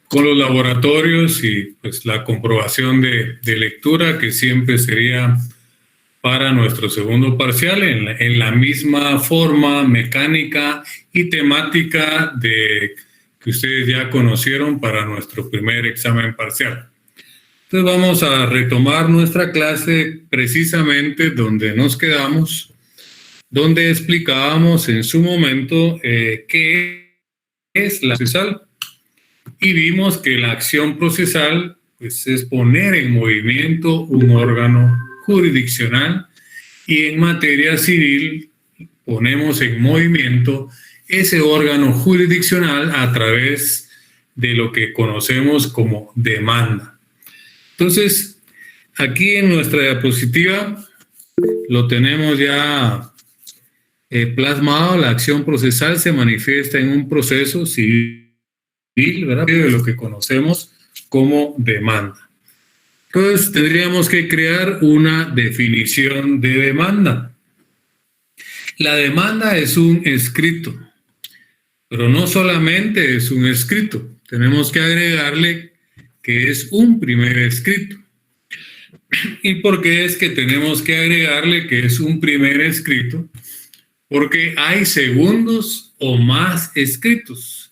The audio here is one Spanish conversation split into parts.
con los laboratorios y pues la comprobación de lectura, que siempre sería para nuestro segundo parcial en la misma forma mecánica y temática que ustedes ya conocieron para nuestro primer examen parcial. Entonces vamos a retomar nuestra clase precisamente donde nos quedamos, donde explicábamos en su momento qué es la procesal, y vimos que la acción procesal pues, es poner en movimiento un órgano jurisdiccional, y en materia civil ponemos en movimiento ese órgano jurisdiccional a través de lo que conocemos como demanda. Entonces, aquí en nuestra diapositiva lo tenemos ya plasmado. La acción procesal se manifiesta en un proceso civil, ¿verdad?, de lo que conocemos como demanda. Entonces, tendríamos que crear una definición de demanda. La demanda es un escrito, pero no solamente es un escrito. Tenemos que agregarle que es un primer escrito. ¿Y por qué es que tenemos que agregarle que es un primer escrito? Porque hay segundos o más escritos.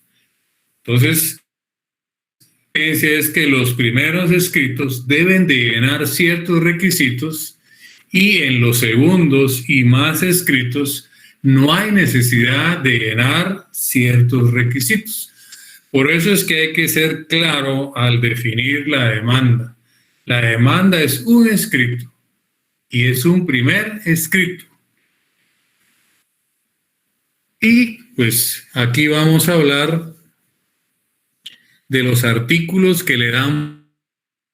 Entonces, es que los primeros escritos deben de llenar ciertos requisitos, y en los segundos y más escritos no hay necesidad de llenar ciertos requisitos. Por eso es que hay que ser claro al definir la demanda. La demanda es un escrito y es un primer escrito. Y pues aquí vamos a hablar de los artículos que le dan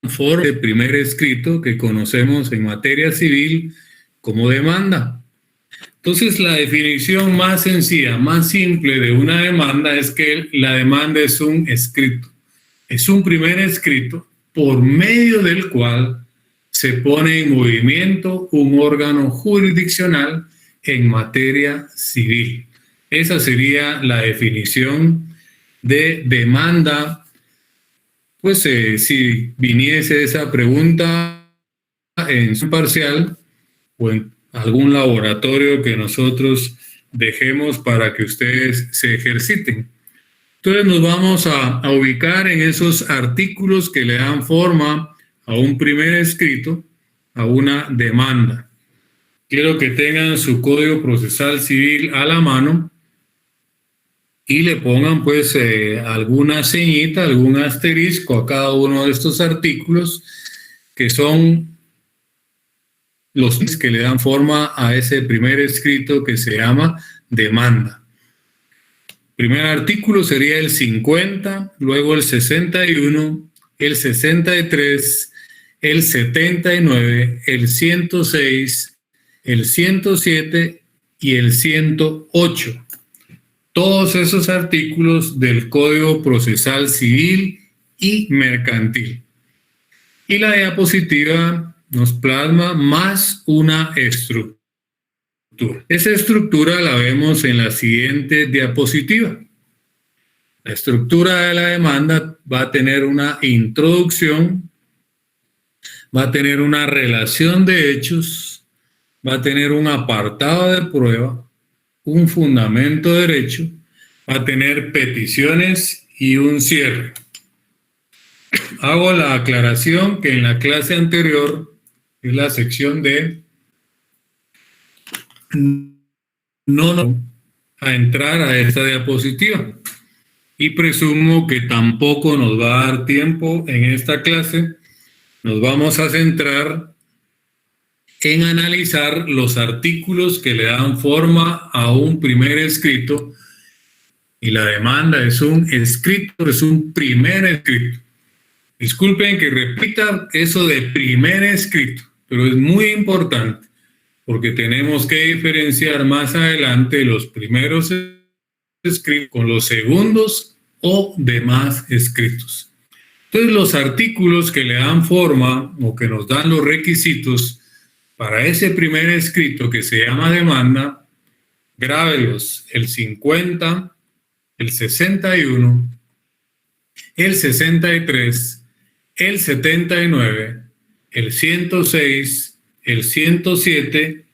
forma de primer escrito, que conocemos en materia civil como demanda. Entonces, la definición más sencilla, más simple de una demanda es que la demanda es un escrito. Es un primer escrito por medio del cual se pone en movimiento un órgano jurisdiccional en materia civil. Esa sería la definición de demanda. Pues si viniese esa pregunta en su parcial o en algún laboratorio que nosotros dejemos para que ustedes se ejerciten. Entonces nos vamos a ubicar en esos artículos que le dan forma a un primer escrito, a una demanda. Quiero que tengan su Código Procesal Civil a la mano y le pongan pues alguna ceñita, algún asterisco a cada uno de estos artículos, que son los que le dan forma a ese primer escrito que se llama demanda. Primer artículo sería el 50, luego el 61, el 63, el 79, el 106, el 107 y el 108. Todos esos artículos del Código Procesal Civil y Mercantil. Y la diapositiva nos plasma más una estructura. Esa estructura la vemos en la siguiente diapositiva. La estructura de la demanda va a tener una introducción, va a tener una relación de hechos, va a tener un apartado de prueba, un fundamento de derecho, va a tener peticiones y un cierre. Hago la aclaración que en la clase anterior, en la sección D, no a entrar a esta diapositiva, y presumo que tampoco nos va a dar tiempo en esta clase. Nos vamos a centrar en analizar los artículos que le dan forma a un primer escrito, y la demanda es un escrito, es un primer escrito. Disculpen que repita eso de primer escrito, pero es muy importante porque tenemos que diferenciar más adelante los primeros escritos con los segundos o demás escritos. Entonces, los artículos que le dan forma o que nos dan los requisitos para ese primer escrito que se llama demanda, grábelos: el 50, el 61, el 63, el 79, el 106, el 107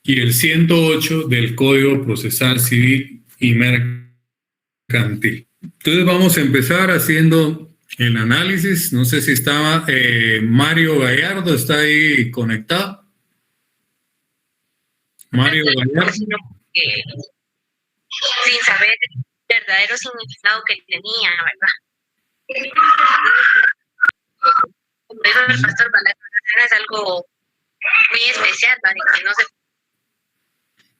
y el 108 del Código Procesal Civil y Mercantil. Entonces vamos a empezar haciendo el análisis. No sé si estaba Mario Gallardo, ¿está ahí conectado? Mario Gallardo. Sin saber el verdadero significado que tenía, ¿verdad? Como dijo el pastor, la declaración es algo muy especial, ¿vale? Que no se...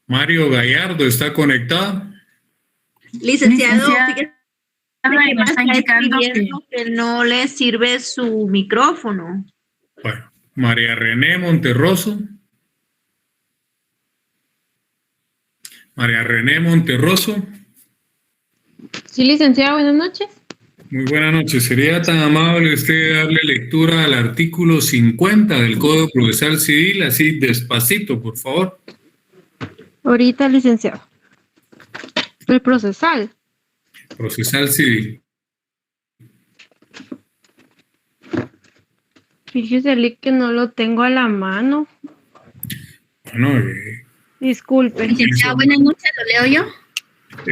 Mario Gallardo, ¿está conectado? Licenciado, fíjese que me está indicando que no le sirve su micrófono. Bueno, María René Monterroso. María René Monterroso. Sí, licenciado, buenas noches. Muy buenas noches. ¿Sería tan amable usted darle lectura al artículo 50 del Código Procesal Civil, así despacito, por favor? Ahorita, licenciado. El procesal. Procesal Civil. Fíjese que no lo tengo a la mano. Bueno, disculpe. Licenciado, buenas noches, ¿lo leo yo?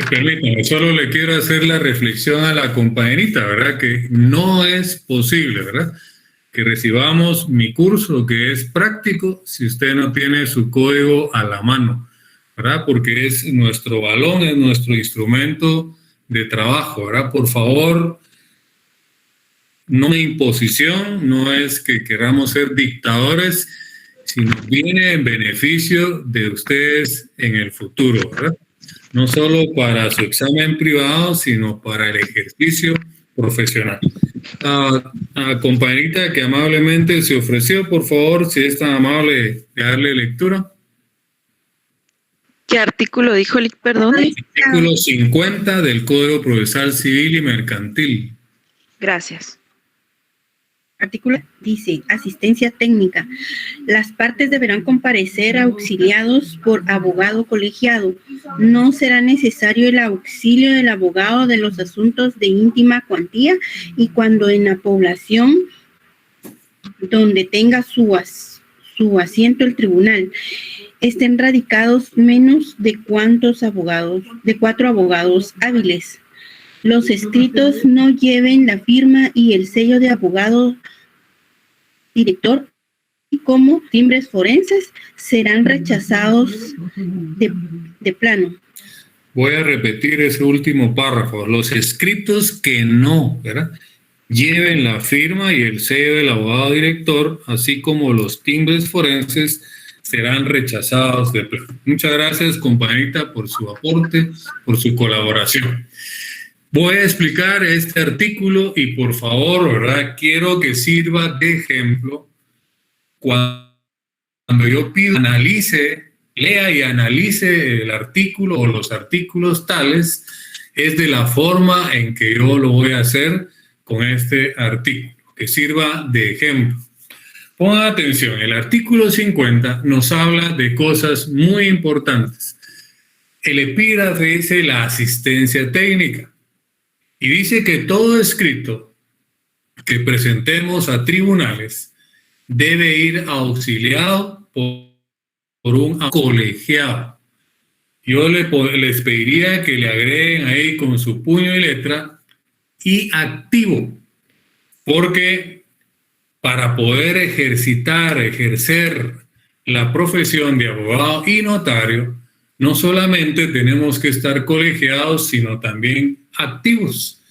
Permítame, solo le quiero hacer la reflexión a la compañerita, ¿verdad? Que no es posible, ¿verdad?, que recibamos mi curso, que es práctico, si usted no tiene su código a la mano, ¿verdad? Porque es nuestro balón, es nuestro instrumento de trabajo, ¿verdad? Por favor, no hay imposición, no es que queramos ser dictadores, sino viene en beneficio de ustedes en el futuro, ¿verdad? No solo para su examen privado, sino para el ejercicio profesional. Compañerita que amablemente se ofreció, por favor, si es tan amable de darle lectura. ¿Qué artículo dijo, perdón? Artículo 50 del Código Procesal Civil y Mercantil. Gracias. Artículo dice, asistencia técnica. Las partes deberán comparecer auxiliados por abogado colegiado. No será necesario el auxilio del abogado de los asuntos de íntima cuantía y cuando en la población donde tenga su asiento el tribunal estén radicados menos de 4 abogados hábiles. Los escritos no lleven la firma y el sello de abogado director y como timbres forenses serán rechazados de plano. Voy a repetir ese último párrafo. Los escritos que no, ¿verdad?, lleven la firma y el sello del abogado director, así como los timbres forenses, serán rechazados de plano. Muchas gracias, compañerita, por su aporte, por su colaboración. Voy a explicar este artículo y por favor, ¿verdad?, quiero que sirva de ejemplo cuando yo pido lea y analice el artículo o los artículos tales, es de la forma en que yo lo voy a hacer con este artículo, que sirva de ejemplo. Pongan atención, el artículo 50 nos habla de cosas muy importantes. El epígrafe dice la asistencia técnica. Y dice que todo escrito que presentemos a tribunales debe ir auxiliado por un colegiado. Yo les pediría que le agreguen ahí con su puño y letra y activo, porque para poder ejercer la profesión de abogado y notario, no solamente tenemos que estar colegiados, sino también activos.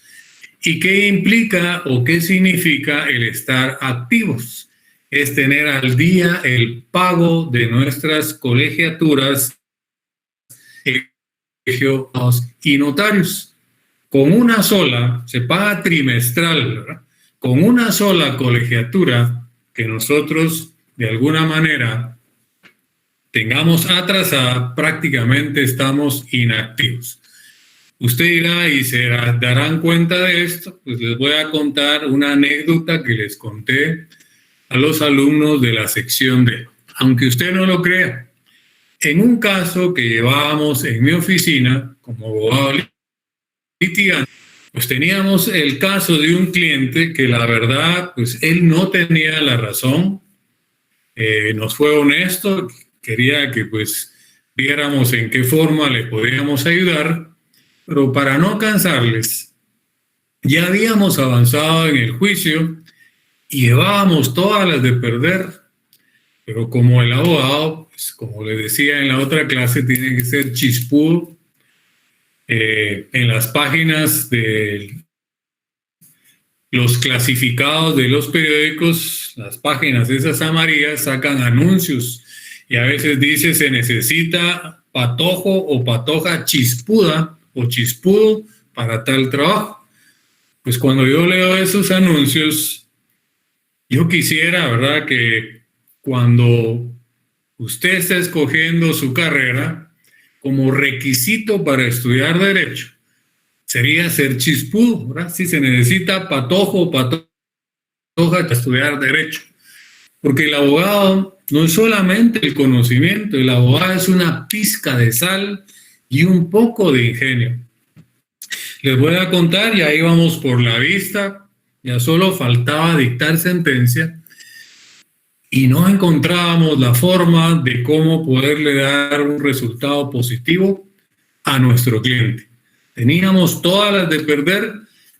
¿Y qué implica o qué significa el estar activos? Es tener al día el pago de nuestras colegiaturas, colegios y notarios. Con una sola, se paga trimestral, ¿verdad?, con una sola colegiatura que nosotros de alguna manera tengamos atrasada, prácticamente estamos inactivos. Usted dirá y se darán cuenta de esto, pues les voy a contar una anécdota que les conté a los alumnos de la sección D. Aunque usted no lo crea, en un caso que llevábamos en mi oficina como abogado litigante, Pues teníamos el caso de un cliente que la verdad, pues él no tenía la razón, nos fue honesto, quería que pues viéramos en qué forma le podíamos ayudar, pero para no cansarles, ya habíamos avanzado en el juicio y llevábamos todas las de perder, pero como el abogado, pues, como le decía en la otra clase, tiene que ser chispudo. En las páginas de los clasificados de los periódicos, las páginas esas amarillas sacan anuncios y a veces dice se necesita patojo o patoja chispuda o chispudo para tal trabajo. Pues cuando yo leo esos anuncios, yo quisiera, ¿verdad?, que cuando usted está escogiendo su carrera, como requisito para estudiar Derecho, sería ser chispudo, ¿verdad? Si se necesita patojo o patoja para estudiar Derecho. Porque el abogado no es solamente el conocimiento, el abogado es una pizca de sal y un poco de ingenio. Les voy a contar, ya íbamos por la vista, ya solo faltaba dictar sentencia, y no encontrábamos la forma de cómo poderle dar un resultado positivo a nuestro cliente. Teníamos todas las de perder,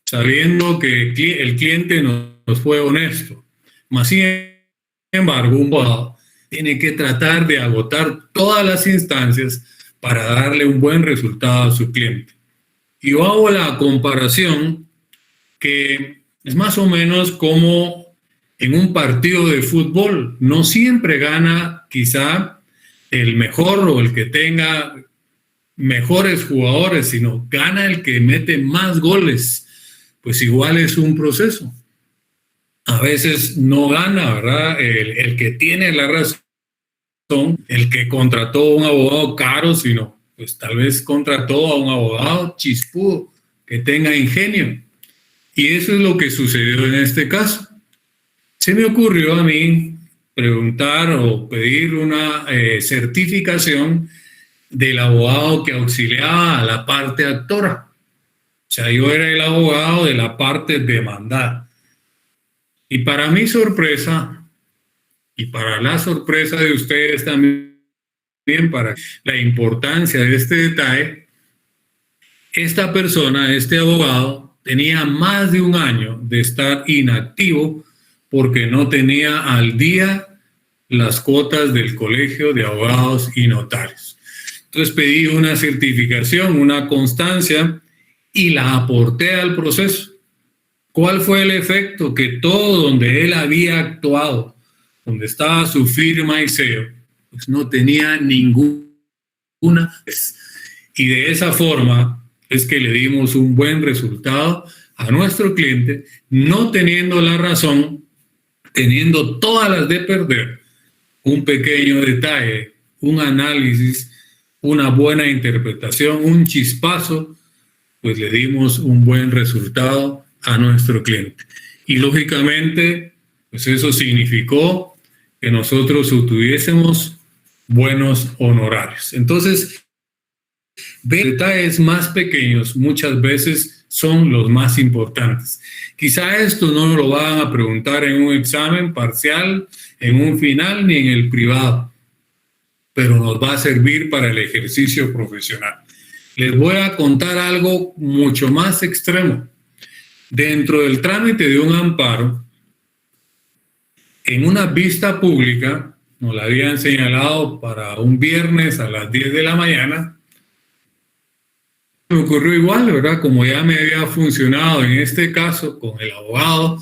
sabiendo que el cliente nos fue honesto. Mas, sin embargo, un abogado tiene que tratar de agotar todas las instancias para darle un buen resultado a su cliente. Y yo hago la comparación que es más o menos como en un partido de fútbol. No siempre gana quizá el mejor o el que tenga mejores jugadores, sino gana el que mete más goles. Pues igual es un proceso. A veces no gana, ¿verdad?, el que tiene la razón, el que contrató a un abogado caro, sino pues tal vez contrató a un abogado chispudo, que tenga ingenio. Y eso es lo que sucedió en este caso. Se me ocurrió a mí preguntar o pedir una certificación del abogado que auxiliaba a la parte actora. O sea, yo era el abogado de la parte demandada. Y para mi sorpresa, y para la sorpresa de ustedes también, para la importancia de este detalle, esta persona, este abogado, tenía más de un año de estar inactivo porque no tenía al día las cuotas del Colegio de Abogados y Notarios. Entonces pedí una certificación, una constancia, y la aporté al proceso. ¿Cuál fue el efecto? Que todo donde él había actuado, donde estaba su firma y sello, pues no tenía ninguna. Y de esa forma es que le dimos un buen resultado a nuestro cliente, no teniendo la razón, teniendo todas las de perder. Un pequeño detalle, un análisis, una buena interpretación, un chispazo, pues le dimos un buen resultado a nuestro cliente. Y lógicamente, pues eso significó que nosotros obtuviésemos buenos honorarios. Entonces, detalles más pequeños muchas veces son los más importantes. Quizá esto no lo van a preguntar en un examen parcial, en un final, ni en el privado, pero nos va a servir para el ejercicio profesional. Les voy a contar algo mucho más extremo. Dentro del trámite de un amparo, en una vista pública, nos la habían señalado para un viernes a las 10 de la mañana, me ocurrió igual, ¿verdad? Como ya me había funcionado en este caso con el abogado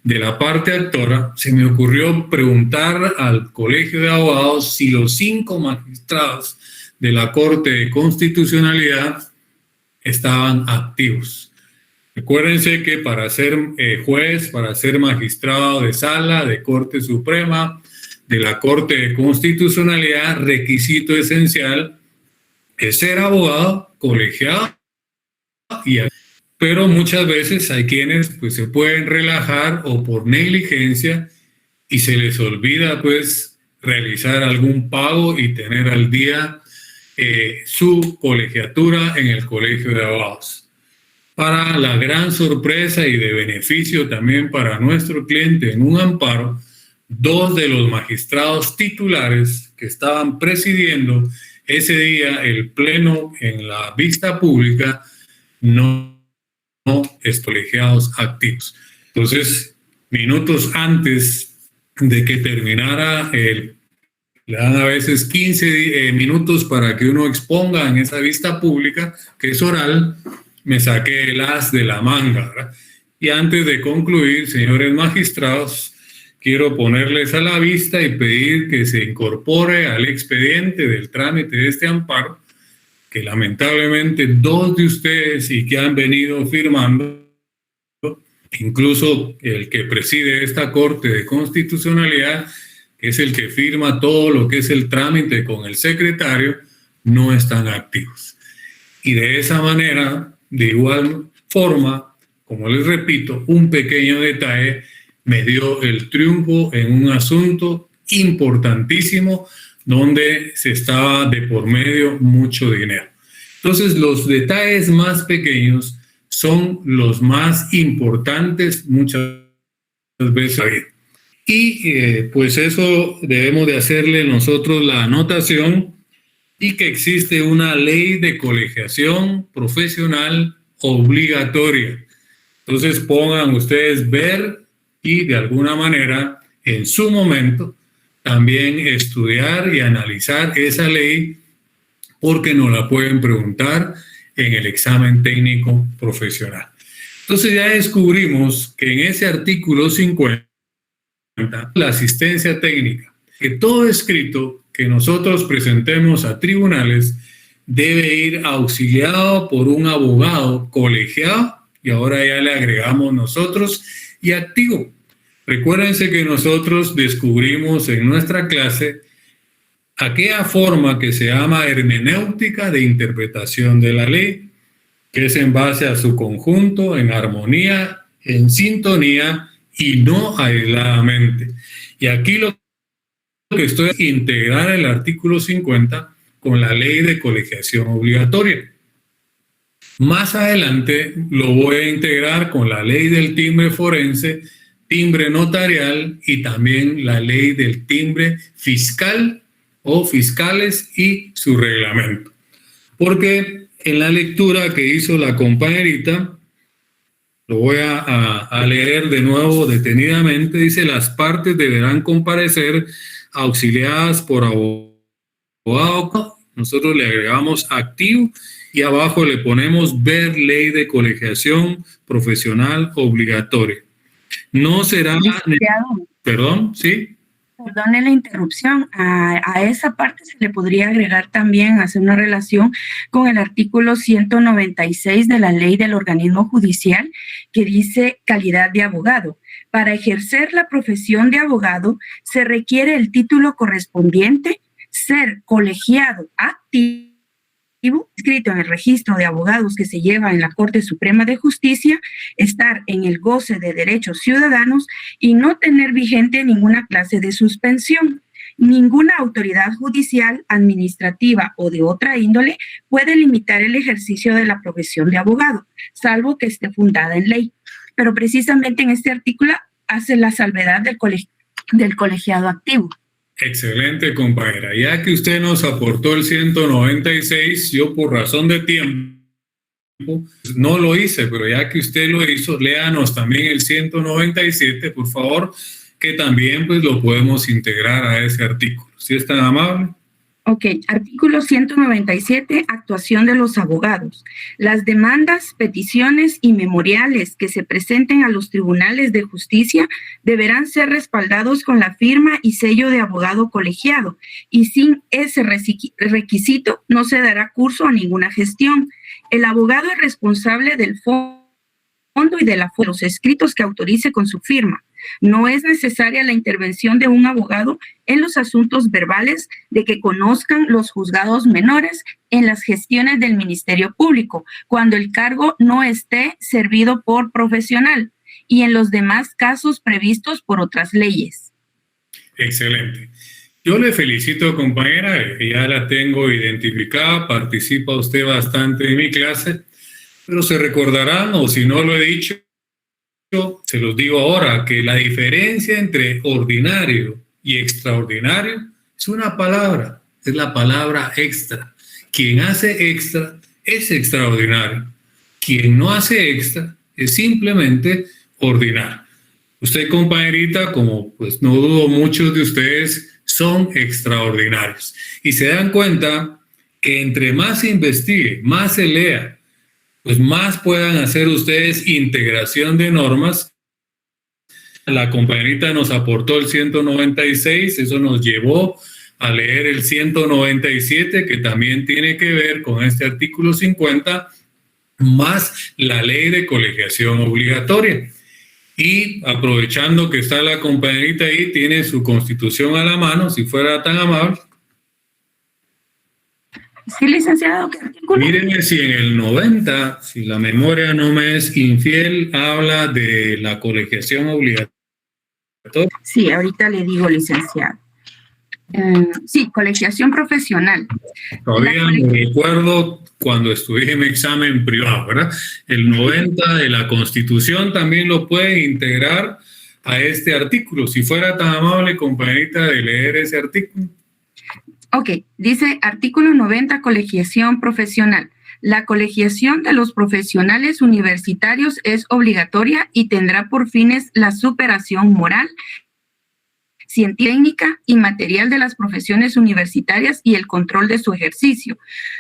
de la parte actora, se me ocurrió preguntar al Colegio de Abogados si los 5 magistrados de la Corte de Constitucionalidad estaban activos. Recuérdense que para ser juez, para ser magistrado de sala, de Corte Suprema, de la Corte de Constitucionalidad, requisito esencial es ser abogado colegiado, pero muchas veces hay quienes pues se pueden relajar o por negligencia y se les olvida pues realizar algún pago y tener al día su colegiatura en el Colegio de Abogados. para la gran sorpresa y de beneficio también para nuestro cliente en un amparo, 2 de los magistrados titulares que estaban presidiendo ese día el pleno en la vista pública no colegiados activos. Entonces, minutos antes de que terminara le dan a veces 15 minutos para que uno exponga en esa vista pública, que es oral, me saqué el as de la manga, ¿verdad? Y antes de concluir, señores magistrados, quiero ponerles a la vista y pedir que se incorpore al expediente del trámite de este amparo, que lamentablemente 2 de ustedes y que han venido firmando, incluso el que preside esta Corte de Constitucionalidad, que es el que firma todo lo que es el trámite con el secretario, no están activos. Y de esa manera, de igual forma, como les repito, un pequeño detalle me dio el triunfo en un asunto importantísimo donde se estaba de por medio mucho dinero. Entonces, los detalles más pequeños son los más importantes muchas veces. Y pues eso debemos de hacerle nosotros la anotación, y que existe una ley de colegiación profesional obligatoria. Entonces pongan ustedes ver y de alguna manera en su momento también estudiar y analizar esa ley, porque nos la pueden preguntar en el examen técnico profesional. Entonces ya descubrimos que en ese artículo 50, la asistencia técnica, que todo escrito que nosotros presentemos a tribunales debe ir auxiliado por un abogado colegiado, y ahora ya le agregamos nosotros, y activo. Recuérdense que nosotros descubrimos en nuestra clase aquella forma que se llama hermenéutica de interpretación de la ley, que es en base a su conjunto, en armonía, en sintonía y no aisladamente. Y aquí lo que estoy es integrar el artículo 50 con la ley de colegiación obligatoria. Más adelante lo voy a integrar con la ley del timbre forense, timbre notarial y también la ley del timbre fiscal o fiscales y su reglamento. Porque en la lectura que hizo la compañerita, lo voy a leer de nuevo detenidamente, dice: las partes deberán comparecer auxiliadas por abogado. Nosotros le agregamos activo y abajo le ponemos ver ley de colegiación profesional obligatoria. No será... Perdón, ¿sí? Perdone la interrupción. A esa parte se le podría agregar también, hacer una relación con el artículo 196 de la ley del organismo judicial, que dice calidad de abogado. Para ejercer la profesión de abogado se requiere el título correspondiente, ser colegiado activo, inscrito en el registro de abogados que se lleva en la Corte Suprema de Justicia, estar en el goce de derechos ciudadanos y no tener vigente ninguna clase de suspensión. Ninguna autoridad judicial, administrativa o de otra índole puede limitar el ejercicio de la profesión de abogado, salvo que esté fundada en ley. Pero precisamente en este artículo hace la salvedad del colegiado activo. Excelente, compañera. Ya que usted nos aportó el 196, yo por razón de tiempo no lo hice, pero ya que usted lo hizo, léanos también el 197, por favor, que también pues lo podemos integrar a ese artículo. ¿Sí es tan amable? Ok, artículo 197, actuación de los abogados. Las demandas, peticiones y memoriales que se presenten a los tribunales de justicia deberán ser respaldados con la firma y sello de abogado colegiado, y sin ese requisito no se dará curso a ninguna gestión. El abogado es responsable del fondo y de los escritos que autorice con su firma. No es necesaria la intervención de un abogado en los asuntos verbales de que conozcan los juzgados menores en las gestiones del Ministerio Público, cuando el cargo no esté servido por profesional, y en los demás casos previstos por otras leyes. Excelente. Yo le felicito, compañera, ya la tengo identificada, participa usted bastante en mi clase, Pero se recordarán, o si no lo he dicho, se los digo ahora, que la diferencia entre ordinario y extraordinario es una palabra, es la palabra extra. Quien hace extra es extraordinario. Quien no hace extra es simplemente ordinario. Usted, compañerita, como pues no dudo muchos de ustedes, son extraordinarios. Y se dan cuenta que entre más se investigue, más se lea, pues más puedan hacer ustedes integración de normas. La compañerita nos aportó el 196, eso nos llevó a leer el 197, que también tiene que ver con este artículo 50, más la ley de colegiación obligatoria. Y aprovechando que está la compañerita ahí, tiene su constitución a la mano, si fuera tan amable. Sí, licenciado, ¿qué artículo? Mírenme si en el 90, si la memoria no me es infiel, habla de la colegiación obligatoria. Sí, ahorita le digo, licenciado. Sí, colegiación profesional. Todavía me recuerdo cuando estudié mi examen privado, ¿verdad? El 90 de la Constitución también lo puede integrar a este artículo. Si fuera tan amable, compañerita, de leer ese artículo. Ok, dice artículo 90, colegiación profesional. La colegiación de los profesionales universitarios es obligatoria y tendrá por fines la superación moral, científica, técnica y material de las profesiones universitarias y el control de su ejercicio.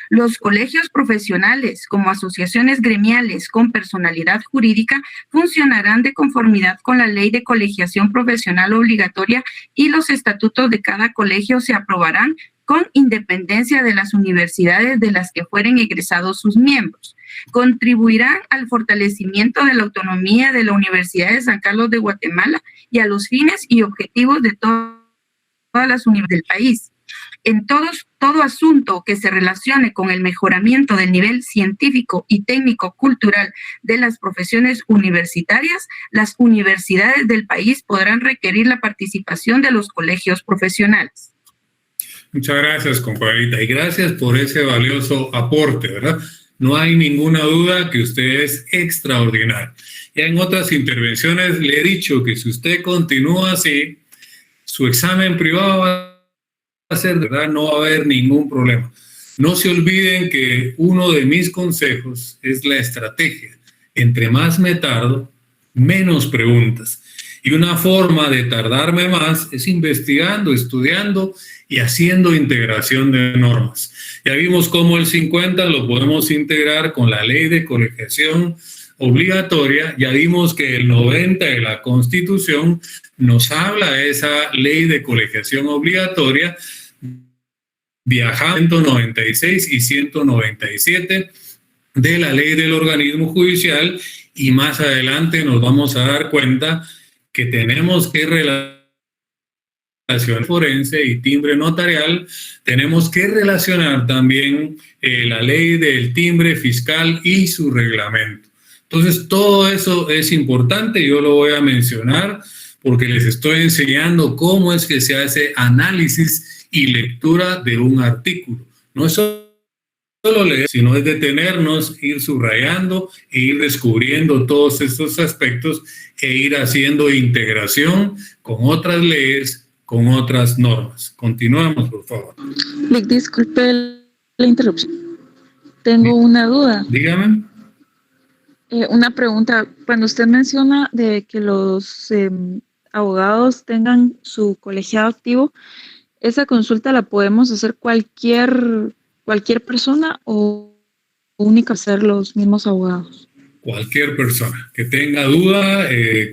Los colegios profesionales, como asociaciones gremiales con personalidad jurídica, funcionarán de conformidad con la ley de colegiación profesional obligatoria y los estatutos de cada colegio se aprobarán con independencia de las universidades de las que fueren egresados sus miembros. Contribuirán al fortalecimiento de la autonomía de la Universidad de San Carlos de Guatemala y a los fines y objetivos de todas las universidades del país. En todo asunto que se relacione con el mejoramiento del nivel científico y técnico-cultural de las profesiones universitarias, las universidades del país podrán requerir la participación de los colegios profesionales. Muchas gracias, compañerita, y gracias por ese valioso aporte, ¿verdad? No hay ninguna duda que usted es extraordinario. Ya en otras intervenciones le he dicho que si usted continúa así, su examen privado va a ser, ¿verdad? No va a haber ningún problema. No se olviden que uno de mis consejos es la estrategia. Entre más me tardo, menos preguntas. Y una forma de tardarme más es investigando, estudiando y haciendo integración de normas. Ya vimos cómo el 50 lo podemos integrar con la ley de colegiación obligatoria. Ya vimos que el 90 de la Constitución nos habla de esa ley de colegiación obligatoria. Viajando 196 y 197 de la ley del organismo judicial, y más adelante nos vamos a dar cuenta que tenemos que relacionar forense y timbre notarial, tenemos que relacionar también la ley del timbre fiscal y su reglamento. Entonces, todo eso es importante, yo lo voy a mencionar porque les estoy enseñando cómo es que se hace análisis y lectura de un artículo. No es solo leer, sino es detenernos, ir subrayando e ir descubriendo todos estos aspectos e ir haciendo integración con otras leyes, con otras normas. Continuamos, por favor. Disculpe la interrupción. Tengo una duda. Dígame. Una pregunta. Cuando usted menciona de que los abogados tengan su colegiado activo, ¿esa consulta la podemos hacer cualquier persona o única hacer los mismos abogados? Cualquier persona que tenga duda,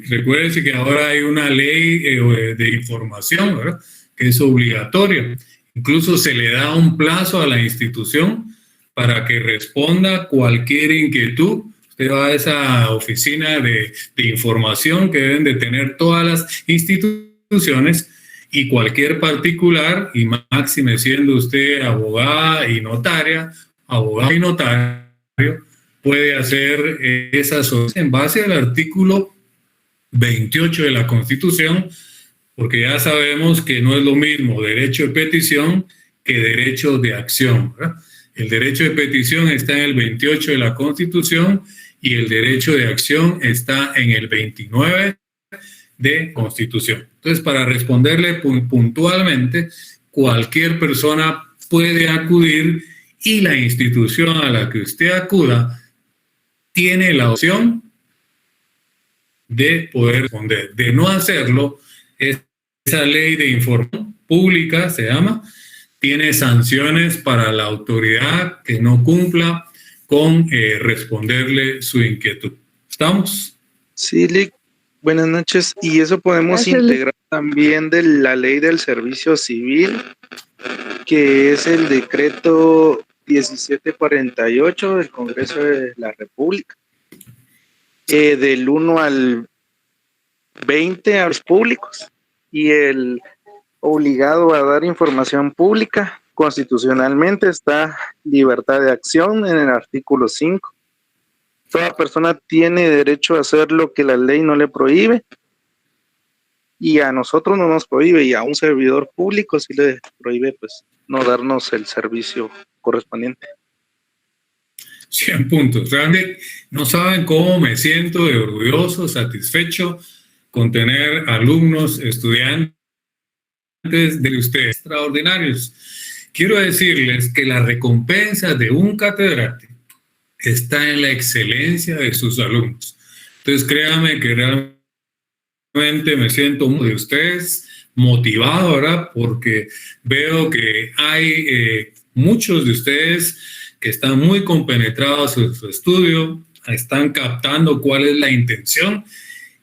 recuérdense que ahora hay una ley de información, ¿verdad?, que es obligatoria. Incluso se le da un plazo a la institución para que responda cualquier inquietud. Usted va a esa oficina de información que deben de tener todas las instituciones, y cualquier particular, y máxime siendo usted abogada y notaria, abogado y notario, puede hacer esas en base al artículo 28 de la Constitución, porque ya sabemos que no es lo mismo derecho de petición que derecho de acción, ¿verdad? El derecho de petición está en el 28 de la Constitución y el derecho de acción está en el 29 de Constitución. Entonces, para responderle puntualmente, cualquier persona puede acudir y la institución a la que usted acuda tiene la opción de poder responder. De no hacerlo, esa ley de información pública, se llama, tiene sanciones para la autoridad que no cumpla con responderle su inquietud. ¿Estamos? Sí, Lick. Buenas noches. Y eso podemos Gracias, integrar también de la ley del servicio civil, que es el decreto 1748 del Congreso de la República, del 1 al 20 a los públicos, y el obligado a dar información pública. Constitucionalmente está libertad de acción en el artículo 5. Toda persona tiene derecho a hacer lo que la ley no le prohíbe, y a nosotros no nos prohíbe, y a un servidor público sí le prohíbe pues no darnos el servicio correspondiente. 100 puntos. Realmente no saben cómo me siento de orgulloso, satisfecho con tener alumnos, estudiantes de ustedes extraordinarios. Quiero decirles que la recompensa de un catedrático está en la excelencia de sus alumnos. Entonces, créanme que realmente me siento muy de ustedes, motivado, ¿verdad? Porque veo que hay muchos de ustedes que están muy compenetrados en su estudio, están captando cuál es la intención,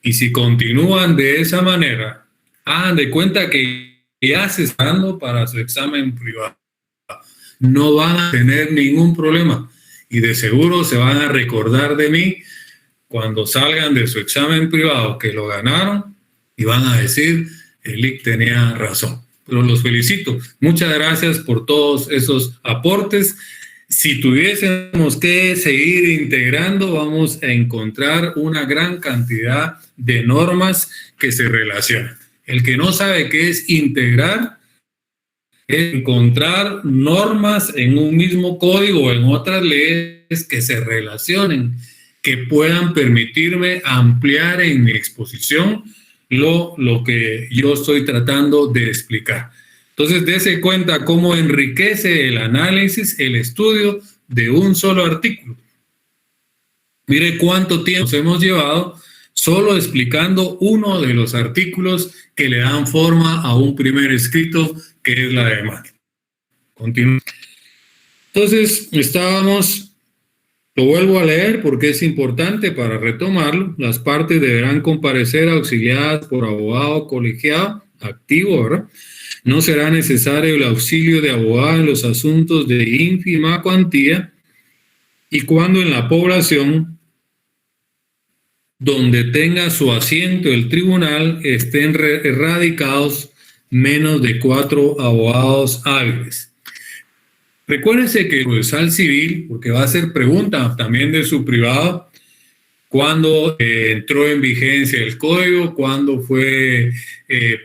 y si continúan de esa manera, hagan de cuenta que ya se están dando para su examen privado. No van a tener ningún problema, y de seguro se van a recordar de mí cuando salgan de su examen privado que lo ganaron, y van a decir, el Lick tenía razón. Pero los felicito. Muchas gracias por todos esos aportes. Si tuviésemos que seguir integrando, vamos a encontrar una gran cantidad de normas que se relacionan. El que no sabe qué es integrar es encontrar normas en un mismo código o en otras leyes que se relacionen, que puedan permitirme ampliar en mi exposición lo que yo estoy tratando de explicar. Entonces, dése cuenta cómo enriquece el análisis, el estudio de un solo artículo. Mire cuánto tiempo nos hemos llevado solo explicando uno de los artículos que le dan forma a un primer escrito, que es la demanda. Continúo. Entonces, lo vuelvo a leer porque es importante para retomarlo. Las partes deberán comparecer auxiliadas por abogado colegiado, activo, ¿verdad? No será necesario el auxilio de abogado en los asuntos de ínfima cuantía, y cuando en la población donde tenga su asiento el tribunal estén radicados menos de 4 abogados hábiles. Recuérdense que el procesal civil, porque va a ser pregunta también de su privado, cuándo entró en vigencia el código, cuándo fue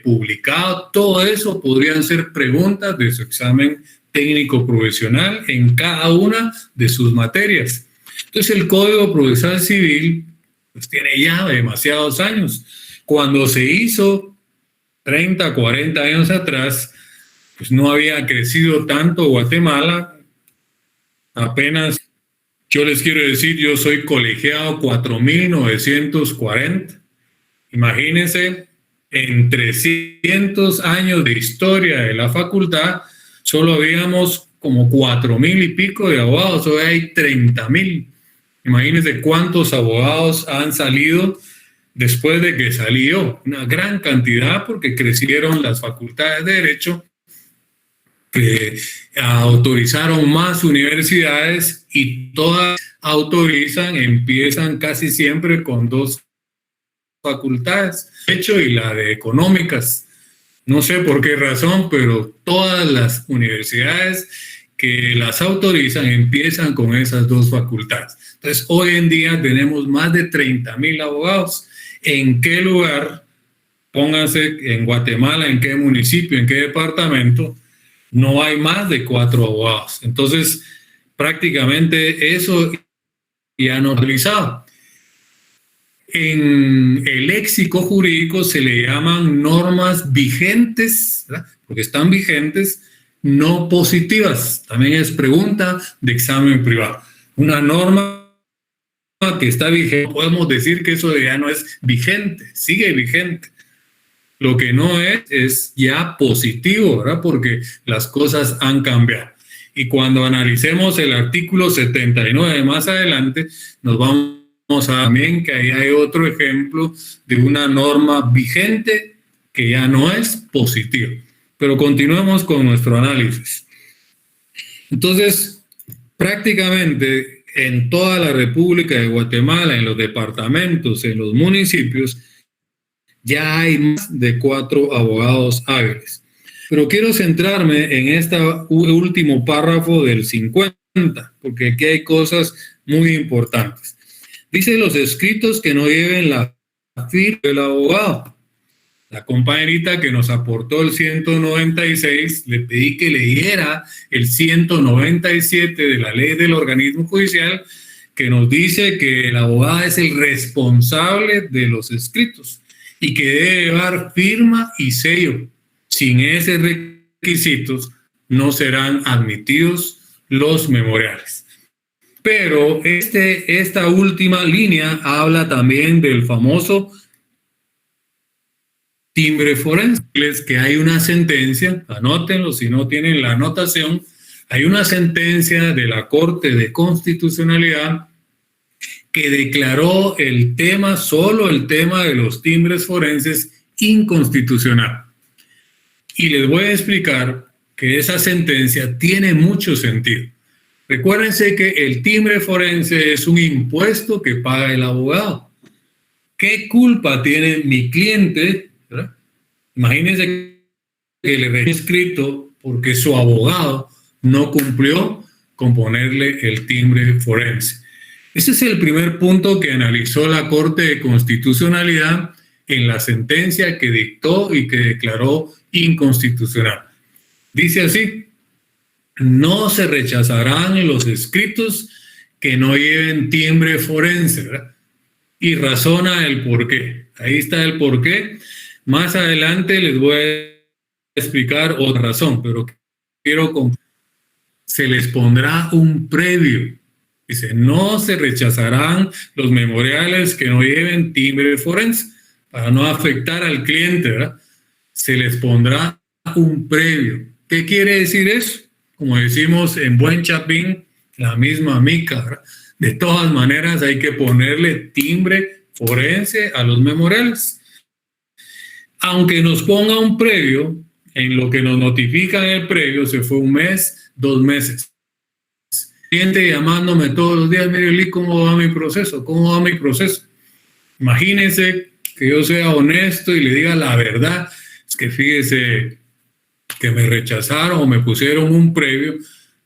publicado, todo eso podrían ser preguntas de su examen técnico profesional en cada una de sus materias. Entonces, el Código Procesal Civil pues tiene ya demasiados años. Cuando se hizo 30, 40 años atrás, pues no había crecido tanto Guatemala. Apenas, yo les quiero decir, yo soy colegiado 4.940. Imagínense, en 300 años de historia de la facultad, solo habíamos como 4.000 y pico de abogados, hoy hay 30.000. Imagínense cuántos abogados han salido después de que salió. Una gran cantidad, porque crecieron las facultades de Derecho, que autorizaron más universidades, y todas empiezan casi siempre con 2 facultades, Derecho y la de Económicas. No sé por qué razón, pero todas las universidades que las autorizan empiezan con esas 2 facultades. Entonces, hoy en día tenemos más de 30.000 abogados. ¿En qué lugar, pónganse en Guatemala, en qué municipio, en qué departamento, no hay más de 4 abogados? Entonces, prácticamente eso ya no es utilizado. En el léxico jurídico se le llaman normas vigentes, ¿verdad? Porque están vigentes, no positivas. También es pregunta de examen privado. Una norma que está vigente, podemos decir que eso ya no es vigente, sigue vigente. Lo que no es ya positivo, ¿verdad? Porque las cosas han cambiado. Y cuando analicemos el artículo 79 más adelante, nos vamos a también que ahí hay otro ejemplo de una norma vigente que ya no es positiva. Pero continuemos con nuestro análisis. Entonces, prácticamente en toda la República de Guatemala, en los departamentos, en los municipios, ya hay más de 4 abogados hábiles. Pero quiero centrarme en este último párrafo del 50, porque aquí hay cosas muy importantes. Dice los escritos que no lleven la firma del abogado. La compañerita que nos aportó el 196, le pedí que leyera el 197 de la ley del organismo judicial, que nos dice que el abogado es el responsable de los escritos y que debe llevar firma y sello. Sin esos requisitos no serán admitidos los memoriales. Pero esta última línea habla también del famoso timbre forense, que hay una sentencia, anótenlo si no tienen la anotación, hay una sentencia de la Corte de Constitucionalidad que declaró solo el tema de los timbres forenses inconstitucional. Y les voy a explicar que esa sentencia tiene mucho sentido. Recuérdense que el timbre forense es un impuesto que paga el abogado. ¿Qué culpa tiene mi cliente? ¿Verdad? Imagínense que le dejé escrito porque su abogado no cumplió con ponerle el timbre forense. Ese es el primer punto que analizó la Corte de Constitucionalidad en la sentencia que dictó y que declaró inconstitucional. Dice así: no se rechazarán los escritos que no lleven timbre forense, ¿verdad? Y razona el por qué. Ahí está el por qué. Más adelante les voy a explicar otra razón, pero se les pondrá un previo. Dice, no se rechazarán los memoriales que no lleven timbre forense, para no afectar al cliente, ¿verdad? Se les pondrá un previo. ¿Qué quiere decir eso? Como decimos en buen chapín, la misma mica, ¿verdad? De todas maneras hay que ponerle timbre forense a los memoriales. Aunque nos ponga un previo, en lo que nos notifican el previo se fue 1 mes, 2 meses. Cliente llamándome todos los días, mire, Lee, ¿cómo va mi proceso? ¿Cómo va mi proceso? Imagínense que yo sea honesto y le diga la verdad. Es que fíjese que me rechazaron o me pusieron un previo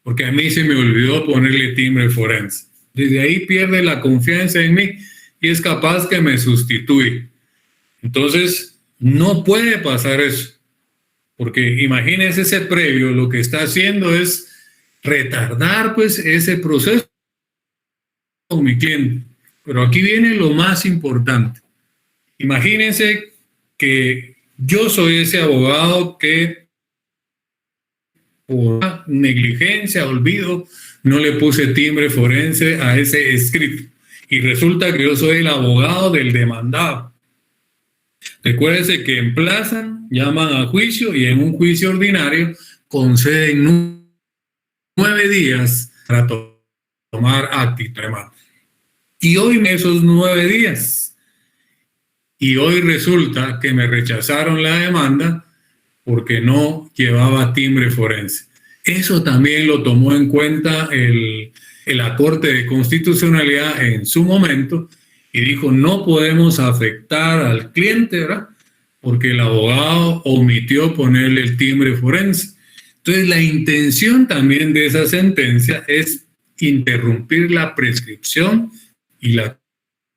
porque a mí se me olvidó ponerle timbre forense. Desde ahí pierde la confianza en mí y es capaz que me sustituye. Entonces, no puede pasar eso. Porque imagínense ese previo, lo que está haciendo es retardar pues ese proceso con mi cliente. Pero aquí viene lo más importante. Imagínense que yo soy ese abogado que por negligencia, olvido, no le puse timbre forense a ese escrito. Y resulta que yo soy el abogado del demandado. Recuérdense que emplazan, llaman a juicio y en un juicio ordinario conceden 9 días para tomar acta y demanda. Y hoy esos 9 días. Y hoy resulta que me rechazaron la demanda porque no llevaba timbre forense. Eso también lo tomó en cuenta la Corte de Constitucionalidad en su momento y dijo, no podemos afectar al cliente, ¿verdad? Porque el abogado omitió ponerle el timbre forense. Entonces, la intención también de esa sentencia es interrumpir la prescripción y la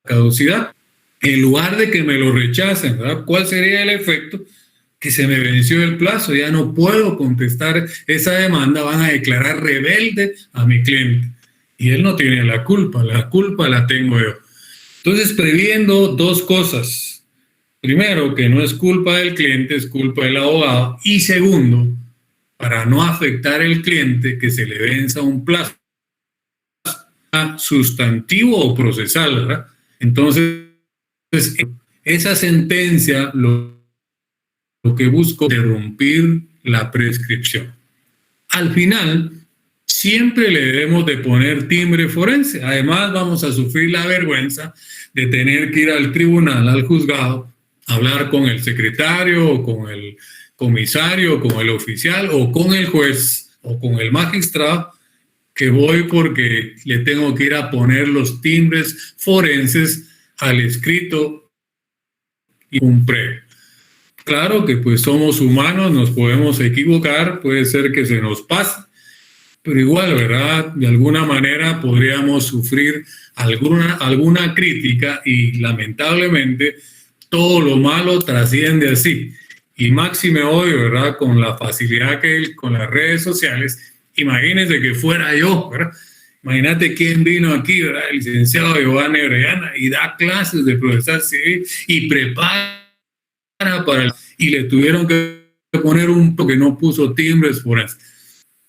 caducidad. En lugar de que me lo rechacen, ¿verdad? ¿Cuál sería el efecto? que se me venció el plazo, ya no puedo contestar esa demanda, van a declarar rebelde a mi cliente. Y él no tiene la culpa la tengo yo. Entonces, previendo dos cosas. Primero, que no es culpa del cliente, es culpa del abogado. Y segundo, para no afectar al cliente, que se le venza un plazo sustantivo o procesal, ¿verdad? Entonces, esa sentencia lo que busca es interrumpir la prescripción. Al final, siempre le debemos de poner timbre forense. Además, vamos a sufrir la vergüenza de tener que ir al tribunal, al juzgado, hablar con el secretario o con el comisario, o con el oficial o con el juez o con el magistrado, que voy porque le tengo que ir a poner los timbres forenses al escrito y un previo. Claro que pues somos humanos, nos podemos equivocar, puede ser que se nos pase, pero igual, ¿verdad? De alguna manera podríamos sufrir alguna crítica y lamentablemente todo lo malo trasciende así. Y máxime hoy, ¿verdad? Con la facilidad que hay con las redes sociales, imagínense que fuera yo, ¿verdad? Imagínate quién vino aquí, ¿verdad? El licenciado Giovanni Orellana, y da clases de procesal civil y prepara y le tuvieron que poner un que no puso timbres forenses.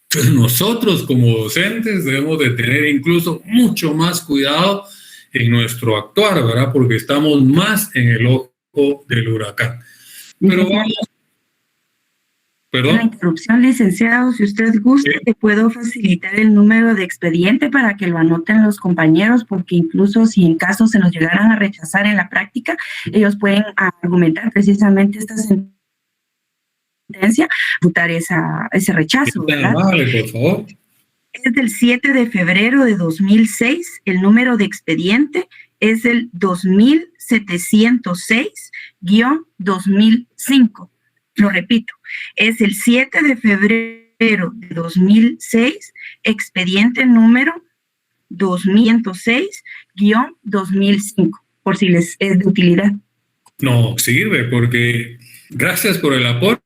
Entonces nosotros como docentes debemos de tener incluso mucho más cuidado en nuestro actuar, ¿verdad? Porque estamos más en el ojo del huracán. Pero vamos. ¿Perdón? La interrupción, licenciado, si usted gusta, Sí. le puedo facilitar el número de expediente para que lo anoten los compañeros, porque incluso si en caso se nos llegaran a rechazar en la práctica, ellos pueden argumentar precisamente esta sentencia, votar ese rechazo, ¿verdad? Vale, por favor. Es del 7 de febrero de 2006, el número de expediente es el 2706-2005. Lo repito, es el 7 de febrero de 2006, expediente número 2106-2005, por si les es de utilidad. No sirve, porque gracias por el aporte,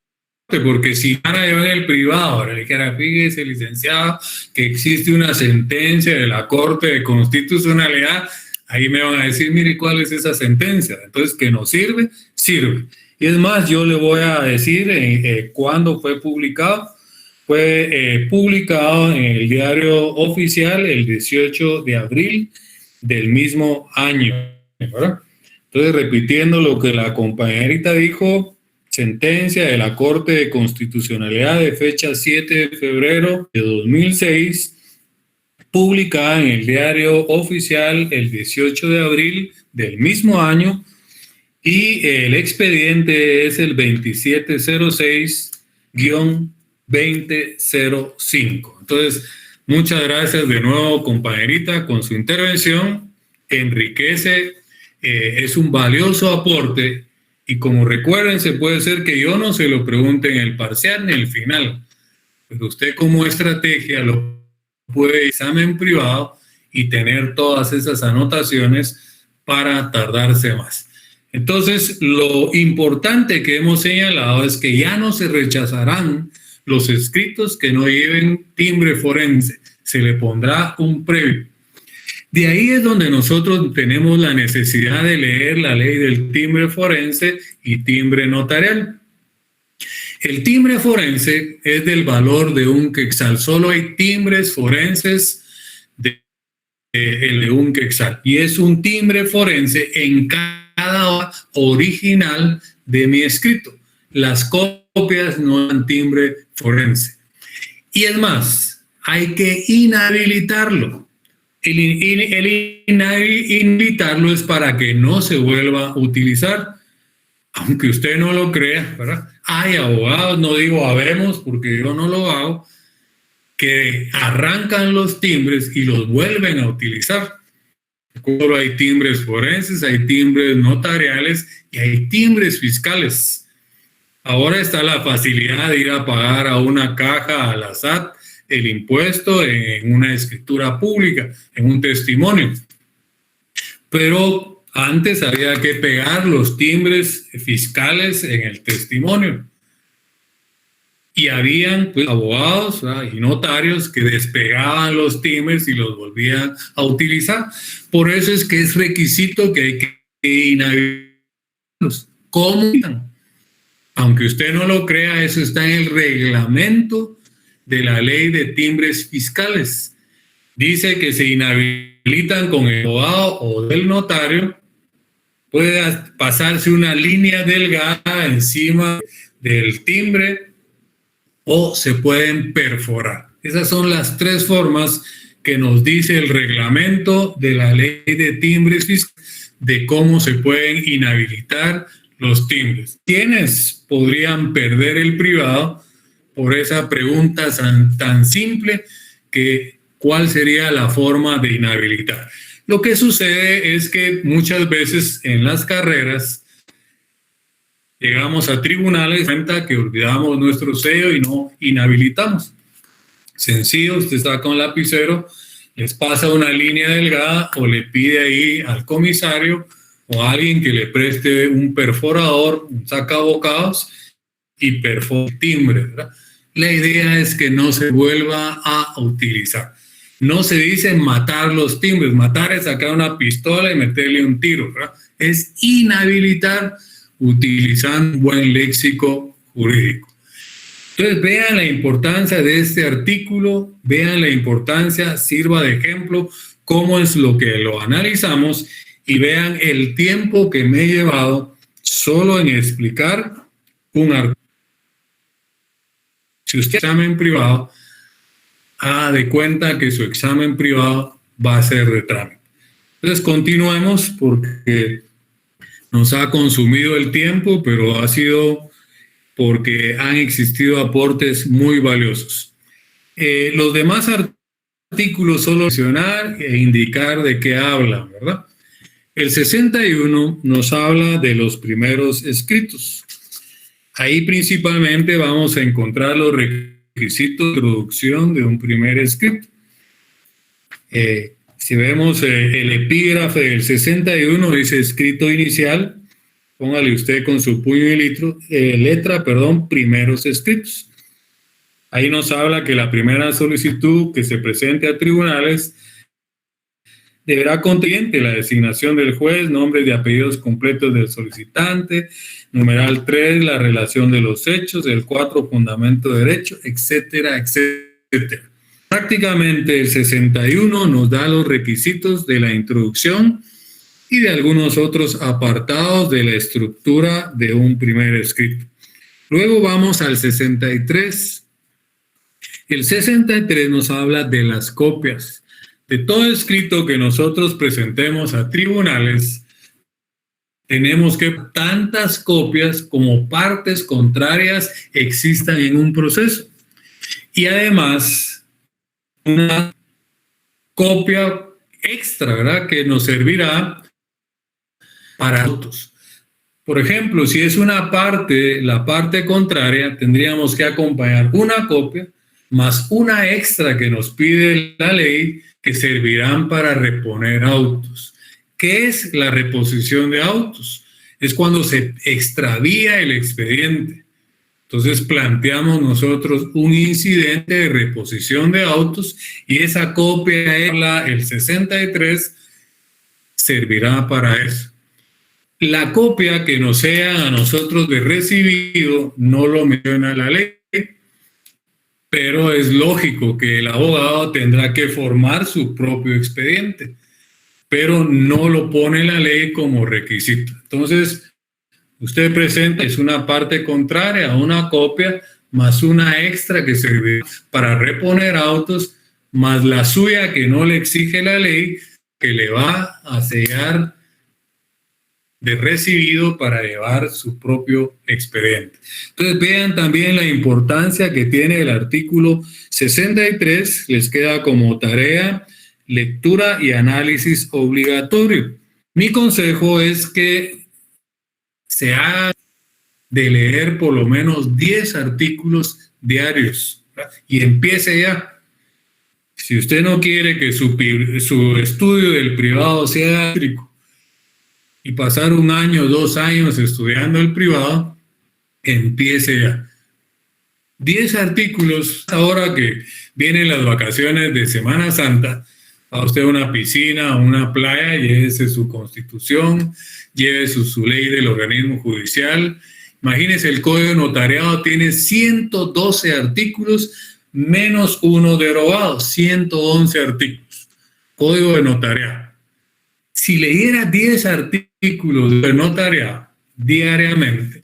porque si ahora yo en el privado, ahora le dijera, fíjese, licenciado, que existe una sentencia de la Corte de Constitucionalidad, ahí me van a decir, mire, ¿cuál es esa sentencia? Entonces, que no sirve, sirve. Y es más, yo le voy a decir cuándo fue publicado. Fue publicado en el diario oficial el 18 de abril del mismo año, ¿verdad? Entonces, repitiendo lo que la compañerita dijo, sentencia de la Corte de Constitucionalidad de fecha 7 de febrero de 2006, publicada en el diario oficial el 18 de abril del mismo año, y el expediente es el 2706-2005. Entonces, muchas gracias de nuevo, compañerita, con su intervención. Enriquece, es un valioso aporte. Y como recuérdense, puede ser que yo no se lo pregunte en el parcial ni en el final, pero usted como estrategia lo puede examen privado y tener todas esas anotaciones para tardarse más. Entonces, lo importante que hemos señalado es que ya no se rechazarán los escritos que no lleven timbre forense, se le pondrá un previo. De ahí es donde nosotros tenemos la necesidad de leer la ley del timbre forense y timbre notarial. El timbre forense es del valor de un quetzal. Solo hay timbres forenses de un quetzal. Y es un timbre forense en cada original de mi escrito. Las copias no dan timbre forense. Y es más, hay que inhabilitarlo. El inhabilitarlo es para que no se vuelva a utilizar, aunque usted no lo crea, ¿verdad? Hay abogados, no digo habemos porque yo no lo hago, que arrancan los timbres y los vuelven a utilizar. Solo hay timbres forenses, hay timbres notariales y hay timbres fiscales. Ahora está la facilidad de ir a pagar a una caja, a la SAT, el impuesto en una escritura pública, en un testimonio. Pero antes había que pegar los timbres fiscales en el testimonio. Y habían pues, abogados, ¿verdad?, y notarios que despegaban los timbres y los volvían a utilizar. Por eso es que es requisito que hay que inhabilitarlos. ¿Cómo? Aunque usted no lo crea, eso está en el reglamento de la ley de timbres fiscales. Dice que se inhabilitan con el abogado o del notario, puede pasarse una línea delgada encima del timbre o se pueden perforar. Esas son las tres formas que nos dice el reglamento de la ley de timbres fiscales de cómo se pueden inhabilitar los timbres. ¿Quiénes podrían perder el privado por esa pregunta tan simple que cuál sería la forma de inhabilitar? Lo que sucede es que muchas veces en las carreras llegamos a tribunales, cuenta que olvidamos nuestro sello y no inhabilitamos. Sencillo, usted está con lapicero, les pasa una línea delgada o le pide ahí al comisario o a alguien que le preste un perforador, un sacabocados y perfora el timbre, ¿verdad? La idea es que no se vuelva a utilizar. No se dice matar los timbres. Matar es sacar una pistola y meterle un tiro, ¿verdad? Es inhabilitar utilizando un buen léxico jurídico. Entonces, vean la importancia de este artículo, vean la importancia, sirva de ejemplo cómo es lo que lo analizamos y vean el tiempo que me he llevado solo en explicar un artículo. Si usted examen privado, haga de cuenta que su examen privado va a ser de trámite. Entonces, continuemos porque nos ha consumido el tiempo, pero ha sido porque han existido aportes muy valiosos. Los demás artículos solo mencionar e indicar de qué hablan, ¿verdad? El 61 nos habla de los primeros escritos. Ahí principalmente vamos a encontrar los requisitos de introducción de un primer escrito. Si vemos el epígrafe del 61, dice escrito inicial, póngale usted con su puño y letra, primeros escritos. Ahí nos habla que la primera solicitud que se presente a tribunales deberá contener la designación del juez, nombres y apellidos completos del solicitante, numeral 3, la relación de los hechos, el 4, fundamento de derecho, etcétera, etcétera. Prácticamente el 61 nos da los requisitos de la introducción y de algunos otros apartados de la estructura de un primer escrito. Luego vamos al 63. El 63 nos habla de las copias. De todo escrito que nosotros presentemos a tribunales, tenemos que tantas copias como partes contrarias existan en un proceso. Y además, una copia extra, ¿verdad?, que nos servirá para autos. Por ejemplo, si es una parte, la parte contraria, tendríamos que acompañar una copia más una extra que nos pide la ley, que servirán para reponer autos. ¿Qué es la reposición de autos? Es cuando se extravía el expediente. Entonces planteamos nosotros un incidente de reposición de autos y esa copia, el 63, servirá para eso. La copia que nos sea a nosotros de recibido no lo menciona la ley, pero es lógico que el abogado tendrá que formar su propio expediente, pero no lo pone la ley como requisito. Entonces, usted presenta, es una parte contraria a una copia, más una extra que servirá para reponer autos, más la suya que no le exige la ley, que le va a sellar de recibido para llevar su propio expediente. Entonces vean también la importancia que tiene el artículo 63, les queda como tarea lectura y análisis obligatorio. Mi consejo es que se haga de leer por lo menos 10 artículos diarios, ¿verdad?, y empiece ya. Si usted no quiere que su estudio del privado sea eléctrico, y pasar 1 año, 2 años estudiando el privado, empiece ya. 10 artículos. Ahora que vienen las vacaciones de Semana Santa, a usted a una piscina, a una playa, llévese su constitución, llévese su ley del organismo judicial. Imagínese, el Código de Notariado tiene 112 artículos menos uno derogado, 111 artículos. Código de Notariado. Si leyera 10 artículos de notariado diariamente,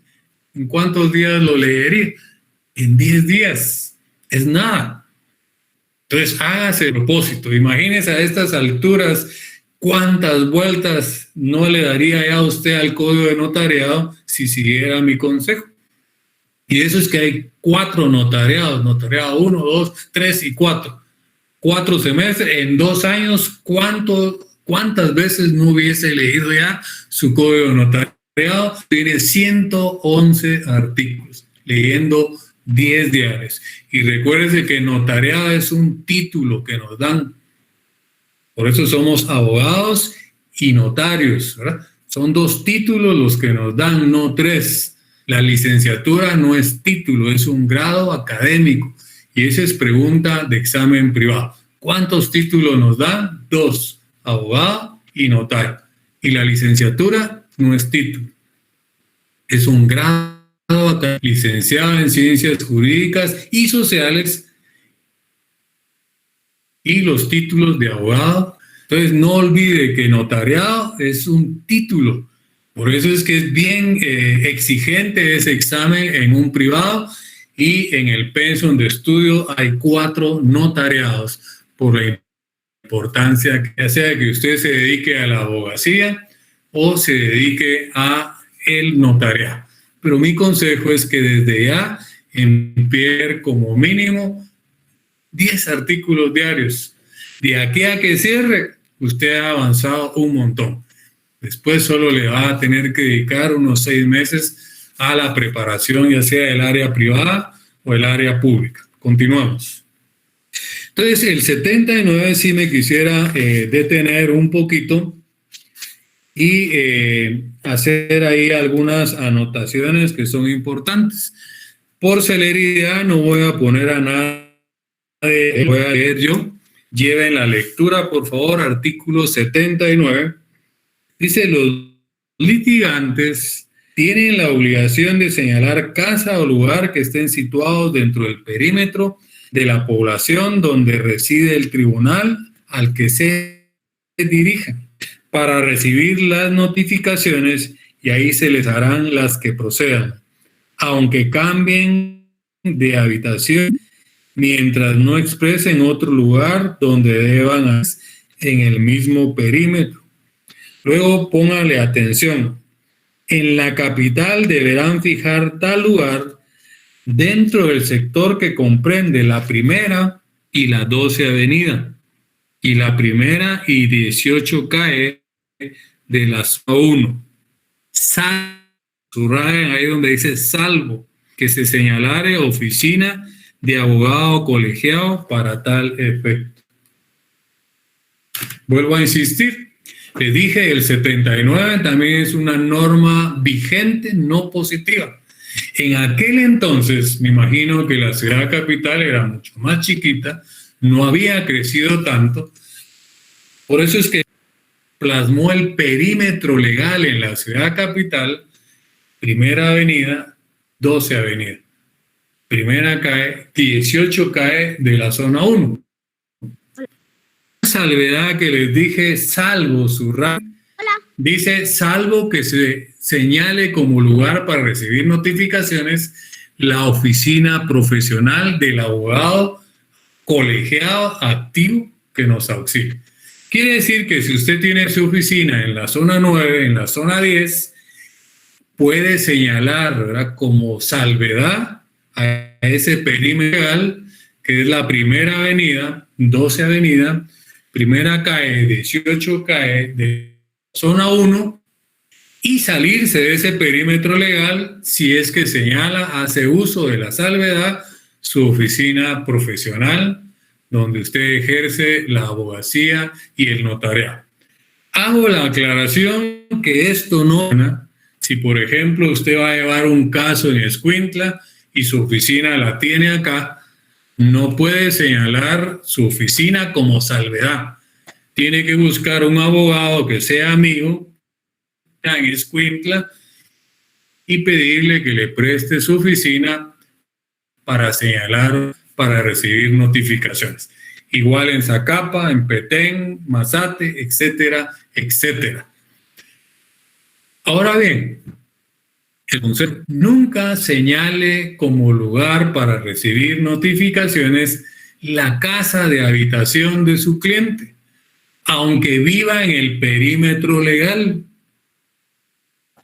¿en cuántos días lo leería? En 10 días. Es nada. Entonces, hágase el propósito. Imagínese a estas alturas cuántas vueltas no le daría ya a usted al Código de Notariado si siguiera mi consejo. Y eso es que hay 4 notariados, notariado 1, 2, 3 y 4. 4 semestres, en 2 años, ¿cuántas veces no hubiese leído ya su Código de Notariado? Tiene 111 artículos, leyendo 10 diarios. Y recuérdese que notariado es un título que nos dan. Por eso somos abogados y notarios, ¿verdad? Son 2 títulos los que nos dan, no 3. La licenciatura no es título, es un grado académico. Y esa es pregunta de examen privado. ¿Cuántos títulos nos dan? 2, abogado y notario. Y la licenciatura no es título, es un grado académico, licenciado en ciencias jurídicas y sociales, y los títulos de abogado. Entonces no olvide que notariado es un título. Por eso es que es bien exigente ese examen en un privado, y en el pensum de estudio hay 4 notariados por la importancia, ya sea que usted se dedique a la abogacía o se dedique a el notariado. Pero mi consejo es que desde ya empiece como mínimo 10 artículos diarios. De aquí a que cierre, usted ha avanzado un montón. Después solo le va a tener que dedicar unos 6 meses a la preparación, ya sea del área privada o el área pública. Continuamos. Entonces, el 79 sí me quisiera detener un poquito y hacer ahí algunas anotaciones que son importantes. Por celeridad no voy a poner a nadie, voy a leer yo. Lleven la lectura, por favor, artículo 79. Dice: los litigantes tienen la obligación de señalar casa o lugar que estén situados dentro del perímetro de la población donde reside el tribunal al que se dirijan para recibir las notificaciones, y ahí se les harán las que procedan, aunque cambien de habitación, mientras no expresen otro lugar donde deban en el mismo perímetro. Luego póngale atención. En la capital deberán fijar tal lugar dentro del sector que comprende la Primera y la 12 Avenida, y la Primera y 18 CAE de la zona 1. Subrayen ahí donde dice salvo que se señalare oficina de abogado colegiado para tal efecto. Vuelvo a insistir. Les dije, el 79 también es una norma vigente, no positiva. En aquel entonces, me imagino que la ciudad capital era mucho más chiquita, no había crecido tanto. Por eso es que plasmó el perímetro legal en la ciudad capital: Primera Avenida, 12 Avenida. Primera CAE, 18 CAE de la zona 1. Salvedad que les dije, salvo dice salvo que se señale como lugar para recibir notificaciones la oficina profesional del abogado colegiado activo que nos auxilie. Quiere decir que si usted tiene su oficina en la zona 9, en la zona 10, puede señalar, ¿verdad?, como salvedad a ese perímetro legal, que es la Primera Avenida, 12 Avenida, Primera CAE, 18 CAE de zona 1, y salirse de ese perímetro legal si es que señala, hace uso de la salvedad, su oficina profesional donde usted ejerce la abogacía y el notariado. Hago la aclaración que esto no, si por ejemplo usted va a llevar un caso en Escuintla y su oficina la tiene acá, no puede señalar su oficina como salvedad. Tiene que buscar un abogado que sea amigo en Escuintla y pedirle que le preste su oficina para señalar, para recibir notificaciones. Igual en Zacapa, en Petén, Mazate, etcétera, etcétera. Ahora bien, el consejo: nunca señale como lugar para recibir notificaciones la casa de habitación de su cliente, aunque viva en el perímetro legal,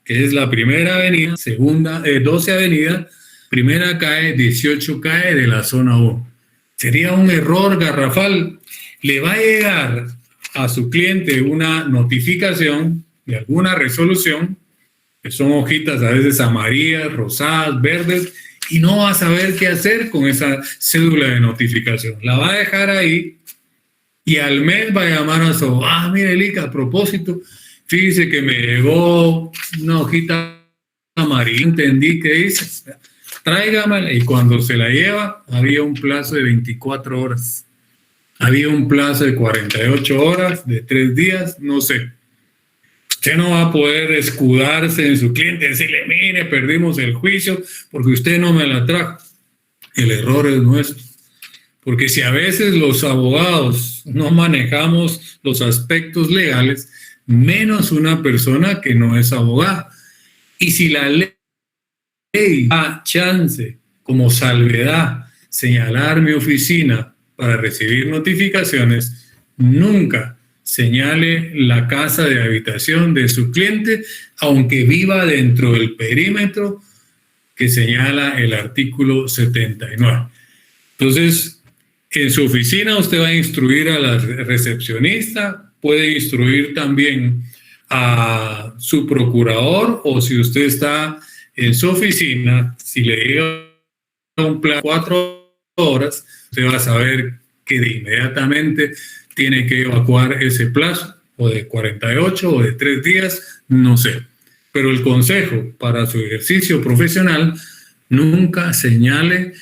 que es la Primera Avenida, 12 Avenida, Primera CAE, 18 CAE de la zona 1. Sería un error garrafal. Le va a llegar a su cliente una notificación de alguna resolución, que son hojitas a veces amarillas, rosadas, verdes, y no va a saber qué hacer con esa cédula de notificación. La va a dejar ahí y al mes va a llamar a su abogado: mire, Lica, a propósito, fíjese que me llegó una hojita amarilla, entendí qué dice, tráigamela. Y cuando se la lleva, había un plazo de 24 horas, había un plazo de 48 horas, de 3 días, no sé. Usted no va a poder escudarse en su cliente y decirle: mire, perdimos el juicio porque usted no me la trajo. El error es nuestro. Porque si a veces los abogados no manejamos los aspectos legales, menos una persona que no es abogada. Y si la ley da chance como salvedad señalar mi oficina para recibir notificaciones, nunca señale la casa de habitación de su cliente, aunque viva dentro del perímetro que señala el artículo 79. Entonces, en su oficina usted va a instruir a la recepcionista, puede instruir también a su procurador, o si usted está en su oficina, si le llega un plazo de 4 horas, usted va a saber que de inmediatamente tiene que evacuar ese plazo, o de 48 o de 3 días, no sé. Pero el consejo para su ejercicio profesional: nunca señale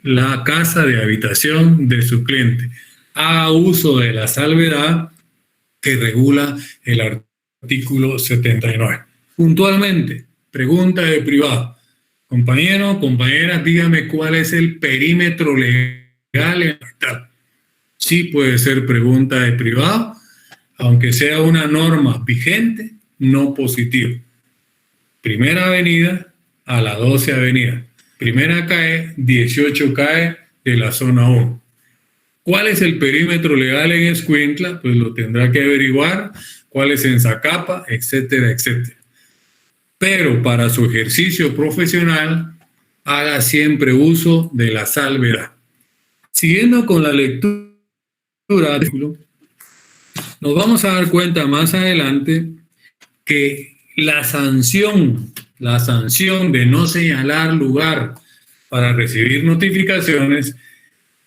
la casa de habitación de su cliente. Haga uso de la salvedad que regula el artículo 79. Puntualmente, pregunta de privado: compañero, compañera, dígame cuál es el perímetro legal en la tal. Sí puede ser pregunta de privado, aunque sea una norma vigente, no positiva. Primera Avenida a la 12 Avenida. Primera CAE, 18 CAE de la zona 1. ¿Cuál es el perímetro legal en Escuintla? Pues lo tendrá que averiguar. ¿Cuál es en Zacapa? Etcétera, etcétera. Pero para su ejercicio profesional, haga siempre uso de la salvedad. Siguiendo con la lectura, nos vamos a dar cuenta más adelante que la sanción de no señalar lugar para recibir notificaciones,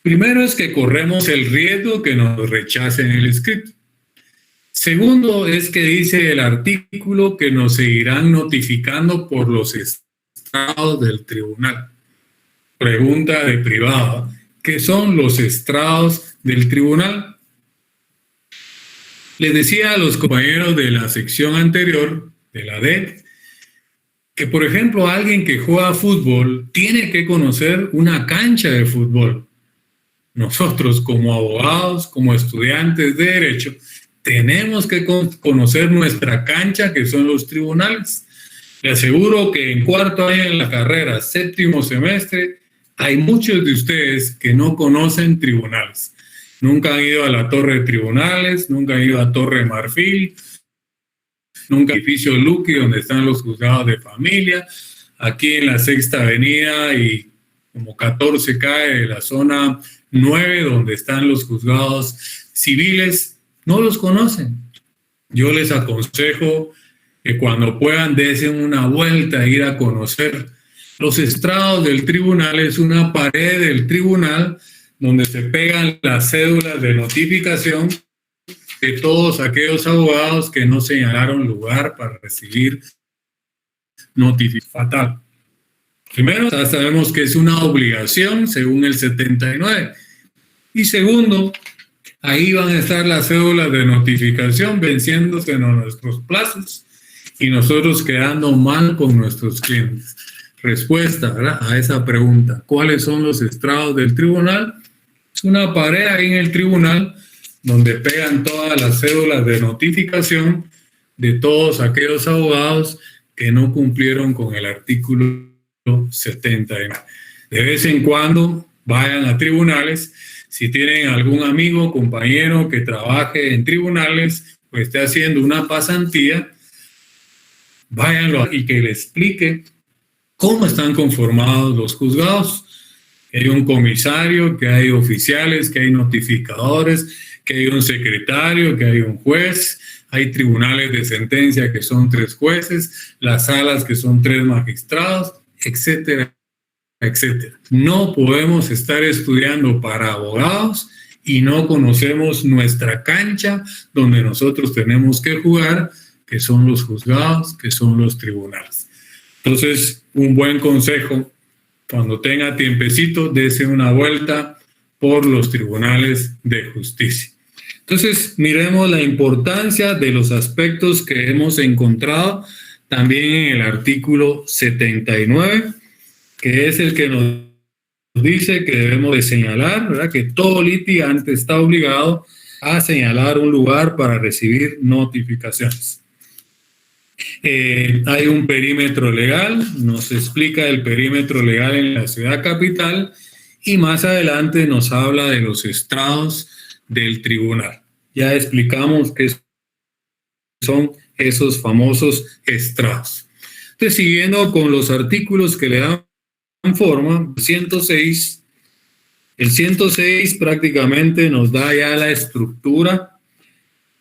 primero es que corremos el riesgo que nos rechacen el escrito. Segundo es que dice el artículo que nos seguirán notificando por los estrados del tribunal. Pregunta de privado: ¿qué son los estrados del tribunal? Les decía a los compañeros de la sección anterior, de la DET, que por ejemplo alguien que juega fútbol tiene que conocer una cancha de fútbol. Nosotros como abogados, como estudiantes de Derecho, tenemos que conocer nuestra cancha, que son los tribunales. Le aseguro que en cuarto año en la carrera, 7º semestre, hay muchos de ustedes que no conocen tribunales. Nunca han ido a la Torre de Tribunales, nunca han ido a Torre Marfil, nunca al edificio Luque, donde están los juzgados de familia. Aquí en la 6ª Avenida y como 14 CAE de la zona 9, donde están los juzgados civiles, no los conocen. Yo les aconsejo que cuando puedan desen una vuelta a ir a conocer. Los estrados del tribunal es una pared del tribunal donde se pegan las cédulas de notificación de todos aquellos abogados que no señalaron lugar para recibir notificación fatal. Primero, ya sabemos que es una obligación según el 79. Y segundo, ahí van a estar las cédulas de notificación venciéndose en nuestros plazos y nosotros quedando mal con nuestros clientes. Respuesta, ¿verdad?, a esa pregunta. ¿Cuáles son los estrados del tribunal? Es una pared ahí en el tribunal donde pegan todas las cédulas de notificación de todos aquellos abogados que no cumplieron con el artículo 79. De vez en cuando vayan a tribunales. Si tienen algún amigo, compañero que trabaje en tribunales o esté haciendo una pasantía, váyanlo y que le explique cómo están conformados los juzgados. Que hay un comisario, que hay oficiales, que hay notificadores, que hay un secretario, que hay un juez, hay tribunales de sentencia que son 3 jueces, las salas que son 3 magistrados, etcétera, etcétera. No podemos estar estudiando para abogados y no conocemos nuestra cancha donde nosotros tenemos que jugar, que son los juzgados, que son los tribunales. Entonces, un buen consejo, cuando tenga tiempecito, dése una vuelta por los tribunales de justicia. Entonces, miremos la importancia de los aspectos que hemos encontrado también en el artículo 79, que es el que nos dice que debemos de señalar, ¿verdad?, que todo litigante está obligado a señalar un lugar para recibir notificaciones. Hay un perímetro legal, nos explica el perímetro legal en la ciudad capital y más adelante nos habla de los estrados del tribunal. Ya explicamos qué son esos famosos estrados. Entonces, siguiendo con los artículos que le dan forma, 106, el 106 prácticamente nos da ya la estructura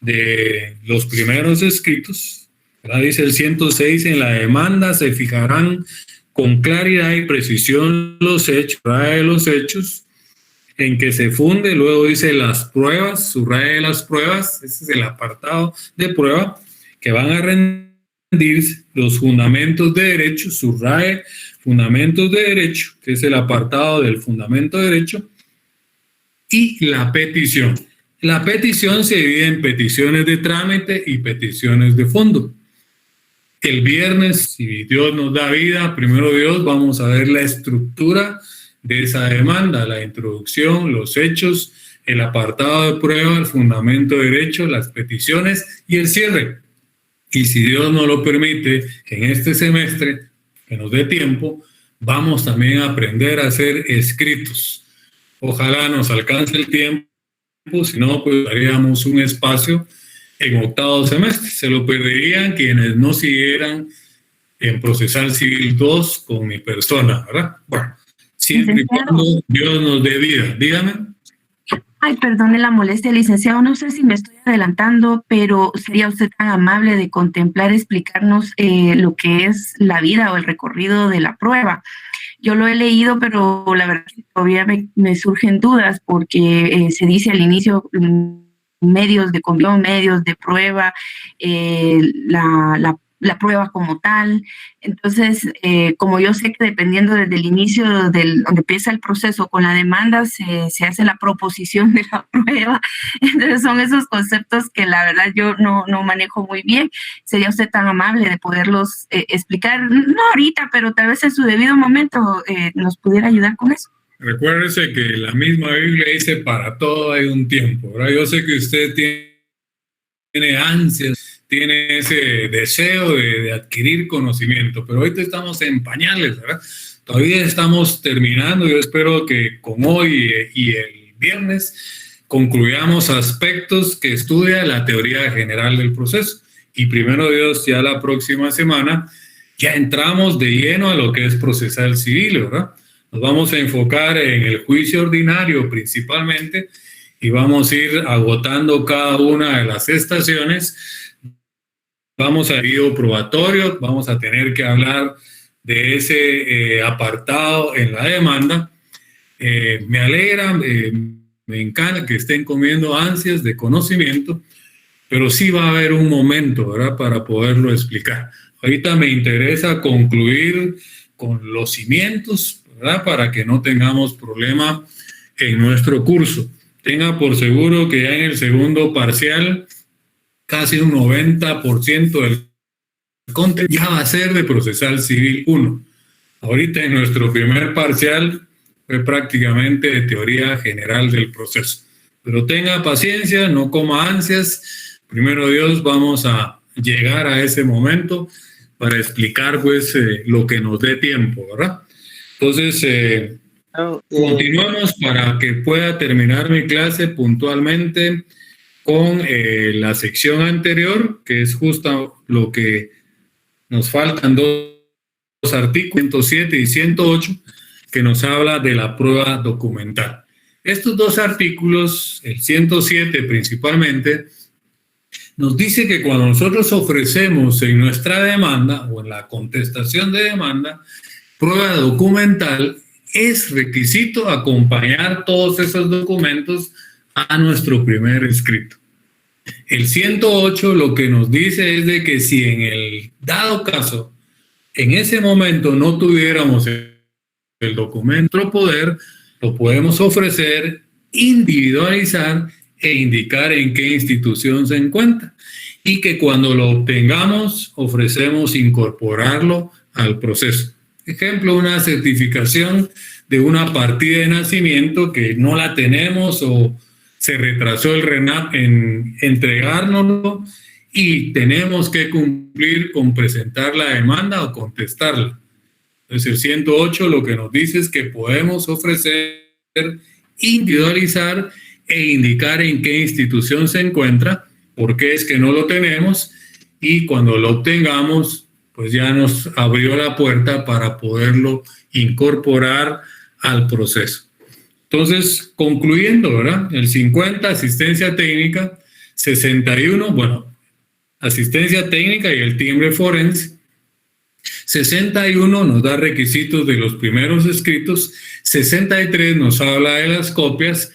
de los primeros escritos. ¿Verdad? Dice el 106, en la demanda se fijarán con claridad y precisión los hechos en que se funde. Luego dice las pruebas, subraye las pruebas, ese es el apartado de prueba, que van a rendir los fundamentos de derecho, subraye fundamentos de derecho, que es el apartado del fundamento de derecho, y la petición. La petición se divide en peticiones de trámite y peticiones de fondo. El viernes, si Dios nos da vida, primero Dios, vamos a ver la estructura de esa demanda, la introducción, los hechos, el apartado de prueba, el fundamento de derecho, las peticiones y el cierre. Y si Dios nos lo permite, en este semestre, que nos dé tiempo, vamos también a aprender a hacer escritos. Ojalá nos alcance el tiempo, si no, pues haríamos un espacio en octavo semestre. Se lo perderían quienes no siguieran en Procesal Civil 2 con mi persona, ¿verdad? Bueno, siempre y cuando Dios nos dé vida. Dígame. Ay, perdone la molestia, licenciado. No sé si me estoy adelantando, pero ¿sería usted tan amable de contemplar, explicarnos lo que es la vida o el recorrido de la prueba? Yo lo he leído, pero la verdad que todavía me surgen dudas porque se dice al inicio medios de convicción, medios de prueba, la prueba como tal. Entonces, como yo sé que dependiendo desde el inicio, donde empieza el proceso con la demanda, se hace la proposición de la prueba. Entonces, son esos conceptos que la verdad yo no manejo muy bien. ¿Sería usted tan amable de poderlos explicar? No ahorita, pero tal vez en su debido momento nos pudiera ayudar con eso. Recuérdese que la misma Biblia dice para todo hay un tiempo, ¿verdad? Yo sé que usted tiene ansias, tiene ese deseo de adquirir conocimiento, pero ahorita estamos en pañales, ¿verdad? Todavía estamos terminando. Yo espero que con hoy y el viernes concluyamos aspectos que estudia la teoría general del proceso. Y primero Dios, ya la próxima semana ya entramos de lleno a lo que es procesal civil, ¿verdad? Nos vamos a enfocar en el juicio ordinario principalmente y vamos a ir agotando cada una de las estaciones. Vamos a ir probatorio, vamos a tener que hablar de ese apartado en la demanda. Me alegra, me encanta que estén comiendo ansias de conocimiento, pero sí va a haber un momento, ¿verdad?, para poderlo explicar. Ahorita me interesa concluir con los cimientos, ¿verdad? Para que no tengamos problema en nuestro curso. Tenga por seguro que ya en el segundo parcial casi un 90% del contenido ya va a ser de Procesal Civil 1. Ahorita en nuestro primer parcial fue prácticamente de teoría general del proceso. Pero tenga paciencia, no coma ansias. Primero Dios, vamos a llegar a ese momento para explicar pues lo que nos dé tiempo, ¿verdad? Entonces, continuamos para que pueda terminar mi clase puntualmente con la sección anterior, que es justo lo que nos faltan dos artículos, 107 y 108, que nos habla de la prueba documental. Estos dos artículos, el 107 principalmente, nos dice que cuando nosotros ofrecemos en nuestra demanda o en la contestación de demanda prueba documental, es requisito acompañar todos esos documentos a nuestro primer escrito. El 108 lo que nos dice es de que si en el dado caso, en ese momento no tuviéramos el documento poder, lo podemos ofrecer, individualizar e indicar en qué institución se encuentra. Y que cuando lo obtengamos, ofrecemos incorporarlo al proceso. Ejemplo, una certificación de una partida de nacimiento que no la tenemos o se retrasó el RENAP en entregárnoslo y tenemos que cumplir con presentar la demanda o contestarla. Entonces el 108 lo que nos dice es que podemos ofrecer, individualizar e indicar en qué institución se encuentra, por qué es que no lo tenemos y cuando lo obtengamos, pues ya nos abrió la puerta para poderlo incorporar al proceso. Entonces, concluyendo, ¿verdad? El 50, asistencia técnica, 61, bueno, asistencia técnica y el timbre forense. 61 nos da requisitos de los primeros escritos, 63 nos habla de las copias,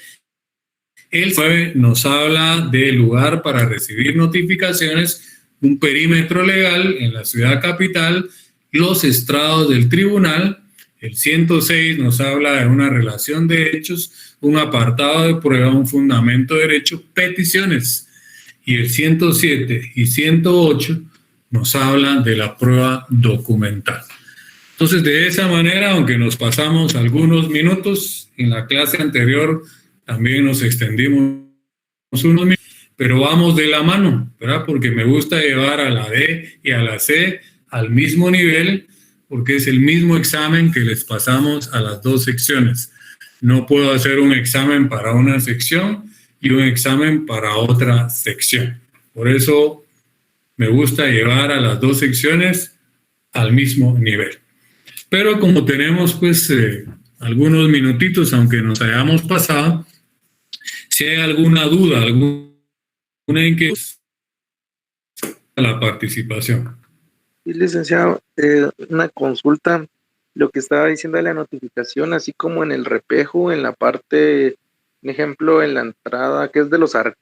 el 9 nos habla del lugar para recibir notificaciones, un perímetro legal en la ciudad capital, los estrados del tribunal, el 106 nos habla de una relación de hechos, un apartado de prueba, un fundamento de derecho, peticiones, y el 107 y 108 nos hablan de la prueba documental. Entonces, de esa manera, aunque nos pasamos algunos minutos, en la clase anterior también nos extendimos unos minutos, pero vamos de la mano, ¿verdad? Porque me gusta llevar a la D y a la C al mismo nivel, porque es el mismo examen que les pasamos a las dos secciones. No puedo hacer un examen para una sección y un examen para otra sección. Por eso me gusta llevar a las dos secciones al mismo nivel. Pero como tenemos pues algunos minutitos, aunque nos hayamos pasado, si hay alguna duda, alguna inquietud, la participación. Sí, licenciado, una consulta, lo que estaba diciendo de la notificación, así como en el repejo, en la parte, por ejemplo, en la entrada, que es de los archivos.